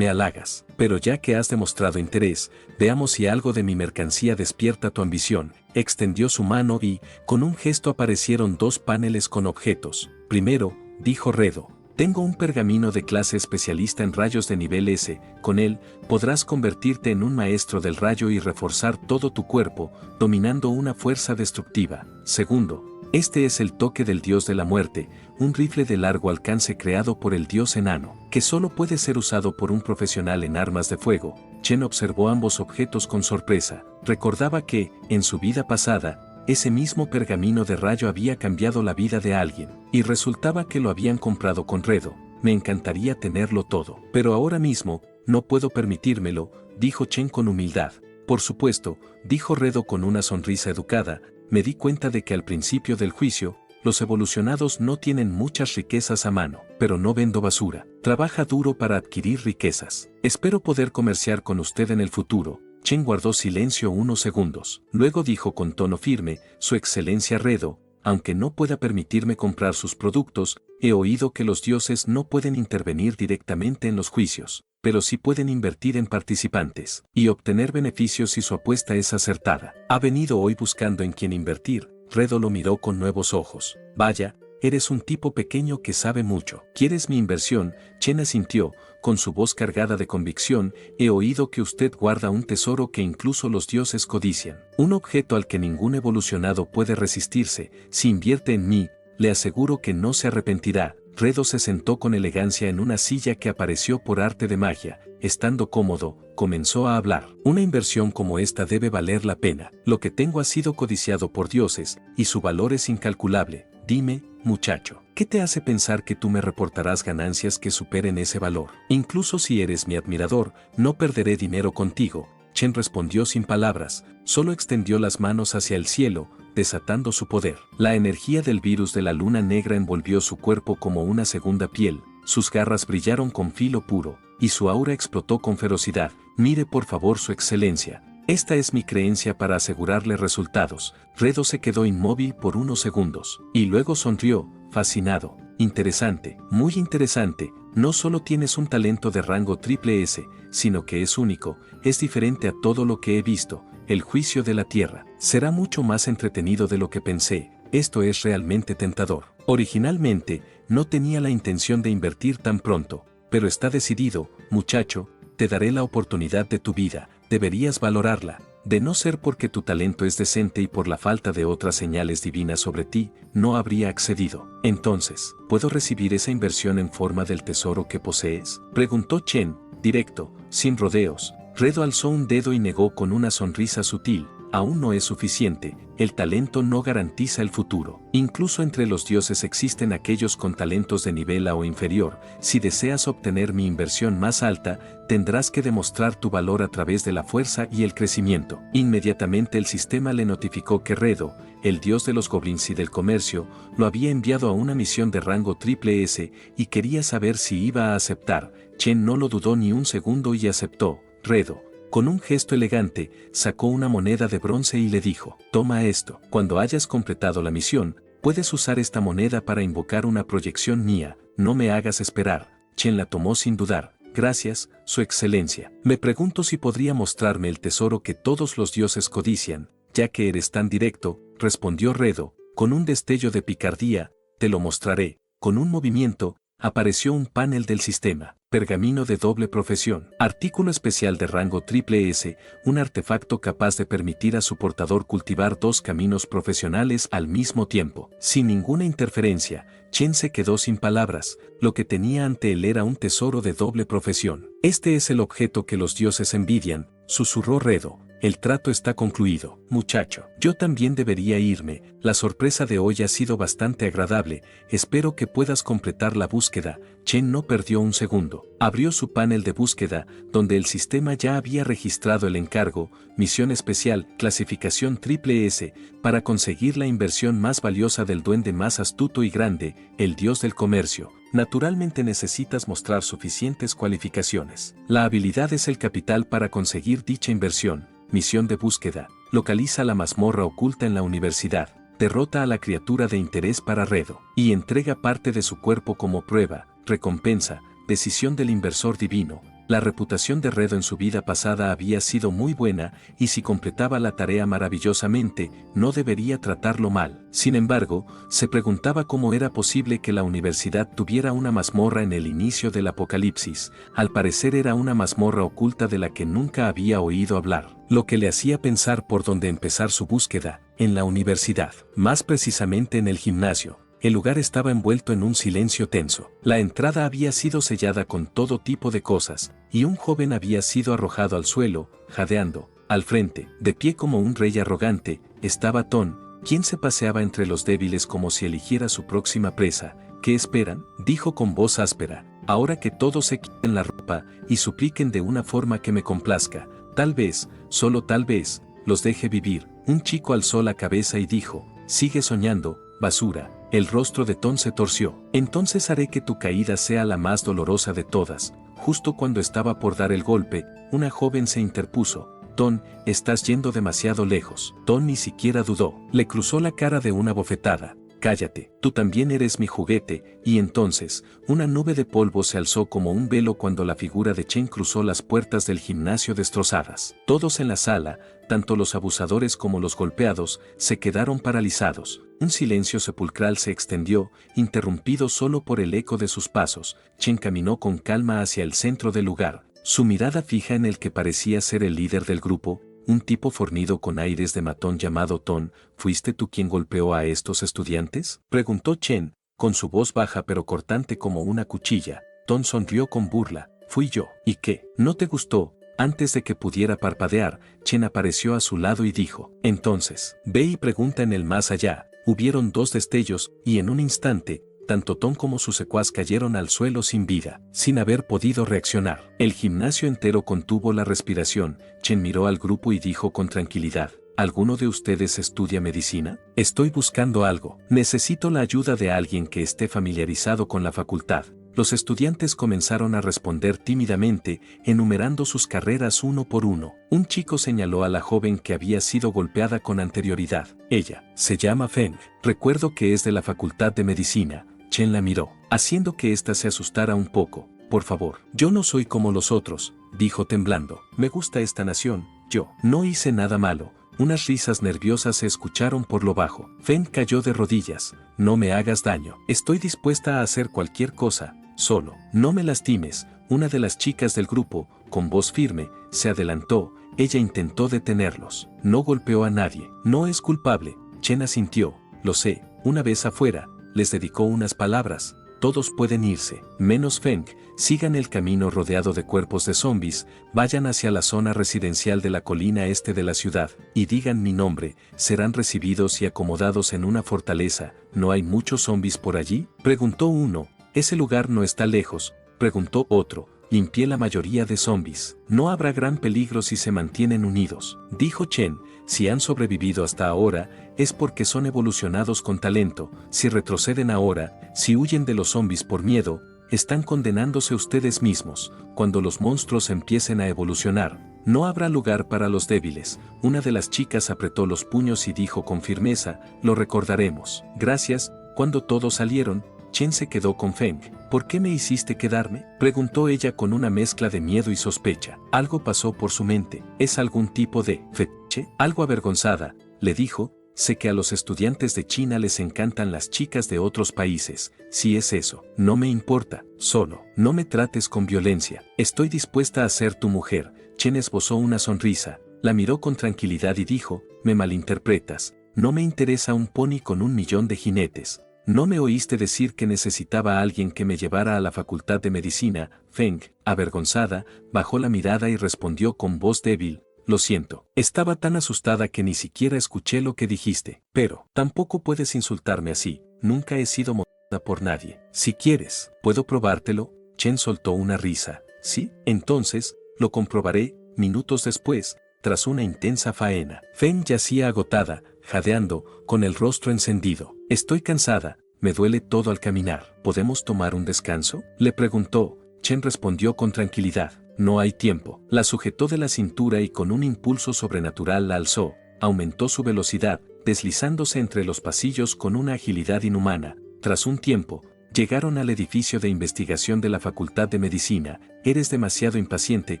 halagas, pero ya que has demostrado interés, veamos si algo de mi mercancía despierta tu ambición. Extendió su mano y, con un gesto aparecieron dos paneles con objetos. Primero, dijo Redo, tengo un pergamino de clase especialista en rayos de nivel S, con él, podrás convertirte en un maestro del rayo y reforzar todo tu cuerpo, dominando una fuerza destructiva. Segundo, este es el toque del dios de la muerte, un rifle de largo alcance creado por el dios enano, que solo puede ser usado por un profesional en armas de fuego. Chen observó ambos objetos con sorpresa. Recordaba que, en su vida pasada, ese mismo pergamino de rayo había cambiado la vida de alguien, y resultaba que lo habían comprado con Redo. Me encantaría tenerlo todo, pero ahora mismo, no puedo permitírmelo, dijo Chen con humildad. Por supuesto, dijo Redo con una sonrisa educada. Me di cuenta de que al principio del juicio, los evolucionados no tienen muchas riquezas a mano, pero no vendo basura. Trabaja duro para adquirir riquezas. Espero poder comerciar con usted en el futuro. Chen guardó silencio unos segundos. Luego dijo con tono firme, Su Excelencia Redo, aunque no pueda permitirme comprar sus productos, he oído que los dioses no pueden intervenir directamente en los juicios, pero sí pueden invertir en participantes y obtener beneficios si su apuesta es acertada. Ha venido hoy buscando en quién invertir. Redo lo miró con nuevos ojos. Vaya, eres un tipo pequeño que sabe mucho. ¿Quieres mi inversión? Chen asintió, con su voz cargada de convicción. He oído que usted guarda un tesoro que incluso los dioses codician. Un objeto al que ningún evolucionado puede resistirse. Si invierte en mí, le aseguro que no se arrepentirá. Redo se sentó con elegancia en una silla que apareció por arte de magia. Estando cómodo, comenzó a hablar. Una inversión como esta debe valer la pena. Lo que tengo ha sido codiciado por dioses, y su valor es incalculable. Dime, muchacho, ¿qué te hace pensar que tú me reportarás ganancias que superen ese valor? Incluso si eres mi admirador, no perderé dinero contigo. Chen respondió sin palabras, solo extendió las manos hacia el cielo, desatando su poder. La energía del virus de la luna negra envolvió su cuerpo como una segunda piel, sus garras brillaron con filo puro, y su aura explotó con ferocidad. Mire por favor Su Excelencia. Esta es mi creencia para asegurarle resultados. Redo se quedó inmóvil por unos segundos, y luego sonrió, fascinado. Interesante, muy interesante. No solo tienes un talento de rango triple S, sino que es único, es diferente a todo lo que he visto. El juicio de la Tierra será mucho más entretenido de lo que pensé. Esto es realmente tentador. Originalmente, no tenía la intención de invertir tan pronto, pero está decidido, muchacho, te daré la oportunidad de tu vida, deberías valorarla. De no ser porque tu talento es decente y por la falta de otras señales divinas sobre ti, no habría accedido. Entonces, ¿puedo recibir esa inversión en forma del tesoro que posees?, preguntó Chen, directo, sin rodeos. Redo alzó un dedo y negó con una sonrisa sutil. Aún no es suficiente, el talento no garantiza el futuro. Incluso entre los dioses existen aquellos con talentos de nivel A o inferior. Si deseas obtener mi inversión más alta, tendrás que demostrar tu valor a través de la fuerza y el crecimiento. Inmediatamente el sistema le notificó que Redo, el dios de los goblins y del comercio, lo había enviado a una misión de rango triple S y quería saber si iba a aceptar. Chen no lo dudó ni un segundo y aceptó. Redo, Con un gesto elegante, sacó una moneda de bronce y le dijo, toma esto. Cuando hayas completado la misión, puedes usar esta moneda para invocar una proyección mía. No me hagas esperar. Chen la tomó sin dudar. Gracias, Su Excelencia. Me pregunto si podría mostrarme el tesoro que todos los dioses codician, ya que eres tan directo, respondió Redo, con un destello de picardía. Te lo mostraré. Con un movimiento, apareció un panel del sistema. Pergamino de doble profesión. Artículo especial de rango triple S, un artefacto capaz de permitir a su portador cultivar 2 caminos profesionales al mismo tiempo. Sin ninguna interferencia, Chen se quedó sin palabras. Lo que tenía ante él era un tesoro de doble profesión. Este es el objeto que los dioses envidian, susurró Redo. El trato está concluido, muchacho. Yo también debería irme. La sorpresa de hoy ha sido bastante agradable. Espero que puedas completar la búsqueda. Chen no perdió un segundo. Abrió su panel de búsqueda, donde el sistema ya había registrado el encargo, misión especial, clasificación triple S, para conseguir la inversión más valiosa del duende más astuto y grande, el dios del comercio. Naturalmente necesitas mostrar suficientes cualificaciones. La habilidad es el capital para conseguir dicha inversión. Misión de búsqueda. Localiza la mazmorra oculta en la universidad. Derrota a la criatura de interés para Redo. Y entrega parte de su cuerpo como prueba. Recompensa. Decisión del inversor divino. La reputación de Redo en su vida pasada había sido muy buena, y si completaba la tarea maravillosamente, no debería tratarlo mal. Sin embargo, se preguntaba cómo era posible que la universidad tuviera una mazmorra en el inicio del apocalipsis. Al parecer era una mazmorra oculta de la que nunca había oído hablar, lo que le hacía pensar por dónde empezar su búsqueda, en la universidad, más precisamente en el gimnasio. El lugar estaba envuelto en un silencio tenso. La entrada había sido sellada con todo tipo de cosas, y un joven había sido arrojado al suelo, jadeando. Al frente, de pie como un rey arrogante, estaba Ton, quien se paseaba entre los débiles como si eligiera su próxima presa. ¿Qué esperan?, dijo con voz áspera. Ahora que todos se quiten la ropa y supliquen de una forma que me complazca, tal vez, solo tal vez, los deje vivir. Un chico alzó la cabeza y dijo, sigue soñando, basura. El rostro de Ton se torció. Entonces haré que tu caída sea la más dolorosa de todas. Justo cuando estaba por dar el golpe, una joven se interpuso. Ton, estás yendo demasiado lejos. Ton ni siquiera dudó. Le cruzó la cara de una bofetada. Cállate, tú también eres mi juguete. Y entonces, una nube de polvo se alzó como un velo cuando la figura de Chen cruzó las puertas del gimnasio destrozadas. Todos en la sala, tanto los abusadores como los golpeados, se quedaron paralizados. Un silencio sepulcral se extendió, interrumpido solo por el eco de sus pasos. Chen caminó con calma hacia el centro del lugar, su mirada fija en el que parecía ser el líder del grupo, un tipo fornido con aires de matón llamado Ton. ¿Fuiste tú quien golpeó a estos estudiantes?, preguntó Chen, con su voz baja pero cortante como una cuchilla. Ton sonrió con burla. Fui yo. ¿Y qué? ¿No te gustó? Antes de que pudiera parpadear, Chen apareció a su lado y dijo, entonces, ve y pregunta en el más allá. Hubieron 2 destellos, y en un instante, tanto Ton como su secuaz cayeron al suelo sin vida, sin haber podido reaccionar. El gimnasio entero contuvo la respiración. Chen miró al grupo y dijo con tranquilidad, ¿alguno de ustedes estudia medicina? Estoy buscando algo. Necesito la ayuda de alguien que esté familiarizado con la facultad. Los estudiantes comenzaron a responder tímidamente, enumerando sus carreras uno por uno. Un chico señaló a la joven que había sido golpeada con anterioridad. Ella se llama Feng. Recuerdo que es de la Facultad de Medicina. Chen la miró, haciendo que ésta se asustara un poco. Por favor, yo no soy como los otros, dijo temblando. Me gusta esta nación. Yo no hice nada malo. Unas risas nerviosas se escucharon por lo bajo. Feng cayó de rodillas. No me hagas daño. Estoy dispuesta a hacer cualquier cosa. Solo, no me lastimes. Una de las chicas del grupo, con voz firme, se adelantó. Ella intentó detenerlos. No golpeó a nadie. No es culpable. Chen asintió. Lo sé. Una vez afuera, les dedicó unas palabras. Todos pueden irse, menos Feng. Sigan el camino rodeado de cuerpos de zombies, vayan hacia la zona residencial de la colina este de la ciudad, y digan mi nombre. Serán recibidos y acomodados en una fortaleza. ¿No hay muchos zombies por allí?, preguntó uno. Ese lugar no está lejos, preguntó otro. Limpié la mayoría de zombies. No habrá gran peligro si se mantienen unidos, dijo Chen. Si han sobrevivido hasta ahora, es porque son evolucionados con talento. Si retroceden ahora, si huyen de los zombies por miedo, están condenándose ustedes mismos. Cuando los monstruos empiecen a evolucionar, No habrá lugar para los débiles. Una de las chicas apretó los puños y dijo con firmeza, lo recordaremos. Gracias. Cuando todos salieron, Chen se quedó con Feng. ¿Por qué me hiciste quedarme?, preguntó ella con una mezcla de miedo y sospecha. Algo pasó por su mente. ¿Es algún tipo de fetiche? Algo avergonzada, le dijo. Sé que a los estudiantes de China les encantan las chicas de otros países. Si es eso, no me importa. Solo, no me trates con violencia. Estoy dispuesta a ser tu mujer. Chen esbozó una sonrisa. La miró con tranquilidad y dijo, me malinterpretas. No me interesa un pony con 1.000.000 de jinetes. ¿No me oíste decir que necesitaba a alguien que me llevara a la facultad de medicina? Feng, avergonzada, bajó la mirada y respondió con voz débil, lo siento. Estaba tan asustada que ni siquiera escuché lo que dijiste. Pero, tampoco puedes insultarme así. Nunca he sido molestada por nadie. Si quieres, ¿puedo probártelo? Chen soltó una risa. ¿Sí? Entonces, lo comprobaré. Minutos después, tras una intensa faena, Feng yacía agotada, jadeando, con el rostro encendido. Estoy cansada, me duele todo al caminar. ¿Podemos tomar un descanso?, le preguntó. Chen respondió con tranquilidad. No hay tiempo. La sujetó de la cintura y con un impulso sobrenatural la alzó. Aumentó su velocidad, deslizándose entre los pasillos con una agilidad inhumana. Tras un tiempo, llegaron al edificio de investigación de la Facultad de Medicina. Eres demasiado impaciente,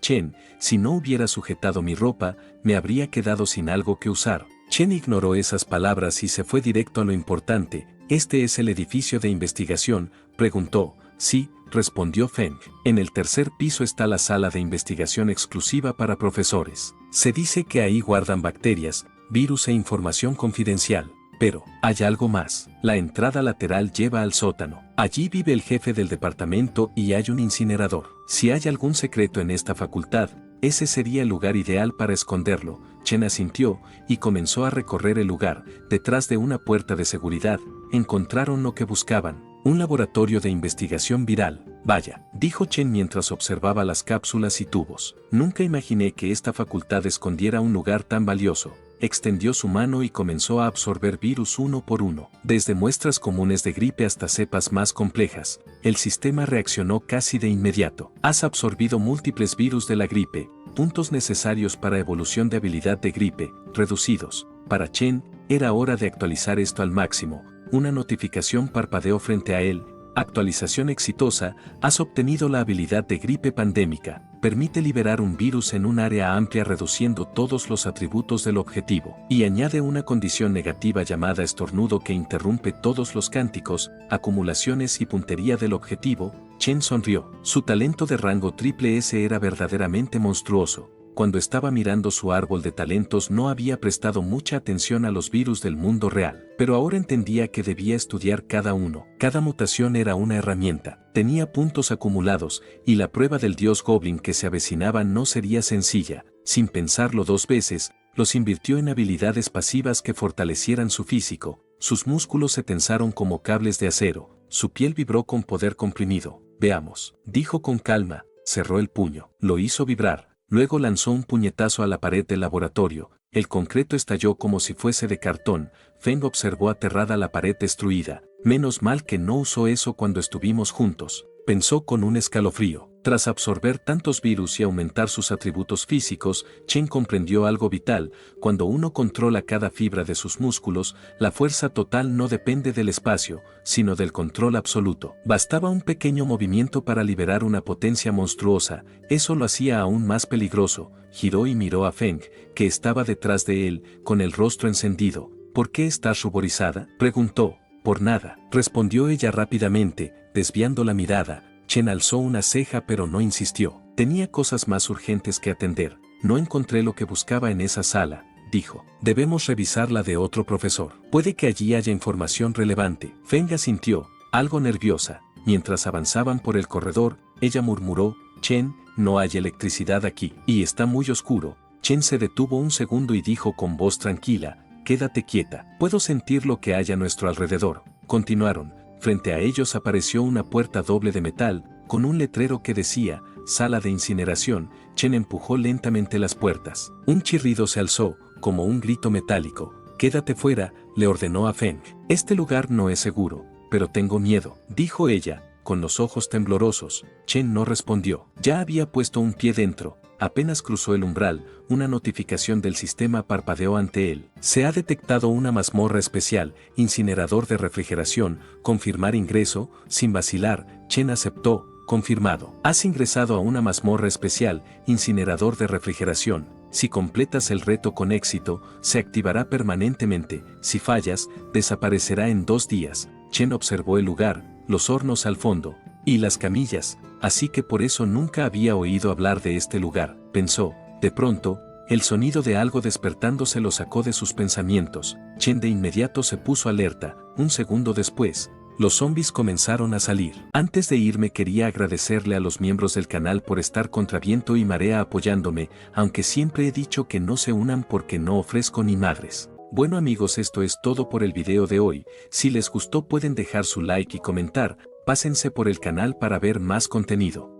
Chen. Si no hubiera sujetado mi ropa, me habría quedado sin algo que usar. Chen ignoró esas palabras y se fue directo a lo importante. ¿Este es el edificio de investigación?, preguntó. Sí, respondió Feng. En el tercer piso está la sala de investigación exclusiva para profesores. Se dice que ahí guardan bacterias, virus e información confidencial. Pero, hay algo más. La entrada lateral lleva al sótano. Allí vive el jefe del departamento y hay un incinerador. Si hay algún secreto en esta facultad, ese sería el lugar ideal para esconderlo. Chen asintió y comenzó a recorrer el lugar. Detrás de una puerta de seguridad, encontraron lo que buscaban. Un laboratorio de investigación viral. Vaya, dijo Chen mientras observaba las cápsulas y tubos. Nunca imaginé que esta facultad escondiera un lugar tan valioso. Extendió su mano y comenzó a absorber virus uno por uno. Desde muestras comunes de gripe hasta cepas más complejas, el sistema reaccionó casi de inmediato. Has absorbido múltiples virus de la gripe, puntos necesarios para evolución de habilidad de gripe, reducidos. Para Chen, era hora de actualizar esto al máximo. Una notificación parpadeó frente a él. Actualización exitosa, has obtenido la habilidad de gripe pandémica. Permite liberar un virus en un área amplia reduciendo todos los atributos del objetivo. Y añade una condición negativa llamada estornudo que interrumpe todos los cánticos, acumulaciones y puntería del objetivo. Chen sonrió. Su talento de rango triple S era verdaderamente monstruoso. Cuando estaba mirando su árbol de talentos no había prestado mucha atención a los virus del mundo real, pero ahora entendía que debía estudiar cada uno. Cada mutación era una herramienta, tenía puntos acumulados, y la prueba del dios Goblin que se avecinaba no sería sencilla. Sin pensarlo dos veces, los invirtió en habilidades pasivas que fortalecieran su físico. Sus músculos se tensaron como cables de acero, su piel vibró con poder comprimido. Veamos, dijo con calma, cerró el puño, lo hizo vibrar. Luego lanzó un puñetazo a la pared del laboratorio. El concreto estalló como si fuese de cartón. Feng observó aterrada la pared destruida. Menos mal que no usó eso cuando estuvimos juntos, pensó con un escalofrío. Tras absorber tantos virus y aumentar sus atributos físicos, Chen comprendió algo vital. Cuando uno controla cada fibra de sus músculos, la fuerza total no depende del espacio, sino del control absoluto. Bastaba un pequeño movimiento para liberar una potencia monstruosa. Eso lo hacía aún más peligroso. Giró y miró a Feng, que estaba detrás de él, con el rostro encendido. ¿Por qué estás ruborizada?, preguntó. Por nada, respondió ella rápidamente, desviando la mirada. Chen alzó una ceja pero no insistió. Tenía cosas más urgentes que atender. No encontré lo que buscaba en esa sala, dijo. Debemos revisar la de otro profesor. Puede que allí haya información relevante. Feng asintió, algo nerviosa. Mientras avanzaban por el corredor, ella murmuró, Chen, no hay electricidad aquí, y está muy oscuro. Chen se detuvo un segundo y dijo con voz tranquila, quédate quieta. Puedo sentir lo que hay a nuestro alrededor. Continuaron. Frente a ellos apareció una puerta doble de metal, con un letrero que decía, sala de incineración. Chen empujó lentamente las puertas. Un chirrido se alzó, como un grito metálico. Quédate fuera, le ordenó a Feng. Este lugar no es seguro, pero tengo miedo, dijo ella, con los ojos temblorosos. Chen no respondió. Ya había puesto un pie dentro. Apenas cruzó el umbral, una notificación del sistema parpadeó ante él. Se ha detectado una mazmorra especial, incinerador de refrigeración, confirmar ingreso, sin vacilar, Chen aceptó, confirmado. Has ingresado a una mazmorra especial, incinerador de refrigeración. Si completas el reto con éxito, se activará permanentemente. Si fallas, desaparecerá en 2 días. Chen observó el lugar, los hornos al fondo, y las camillas, así que por eso nunca había oído hablar de este lugar, pensó. De pronto, el sonido de algo despertándose lo sacó de sus pensamientos. Chen de inmediato se puso alerta. Un segundo después, los zombies comenzaron a salir. Antes de irme quería agradecerle a los miembros del canal por estar contra viento y marea apoyándome, aunque siempre he dicho que no se unan porque no ofrezco ni madres. Bueno amigos, esto es todo por el video de hoy. Si les gustó pueden dejar su like y comentar. Pásense por el canal para ver más contenido.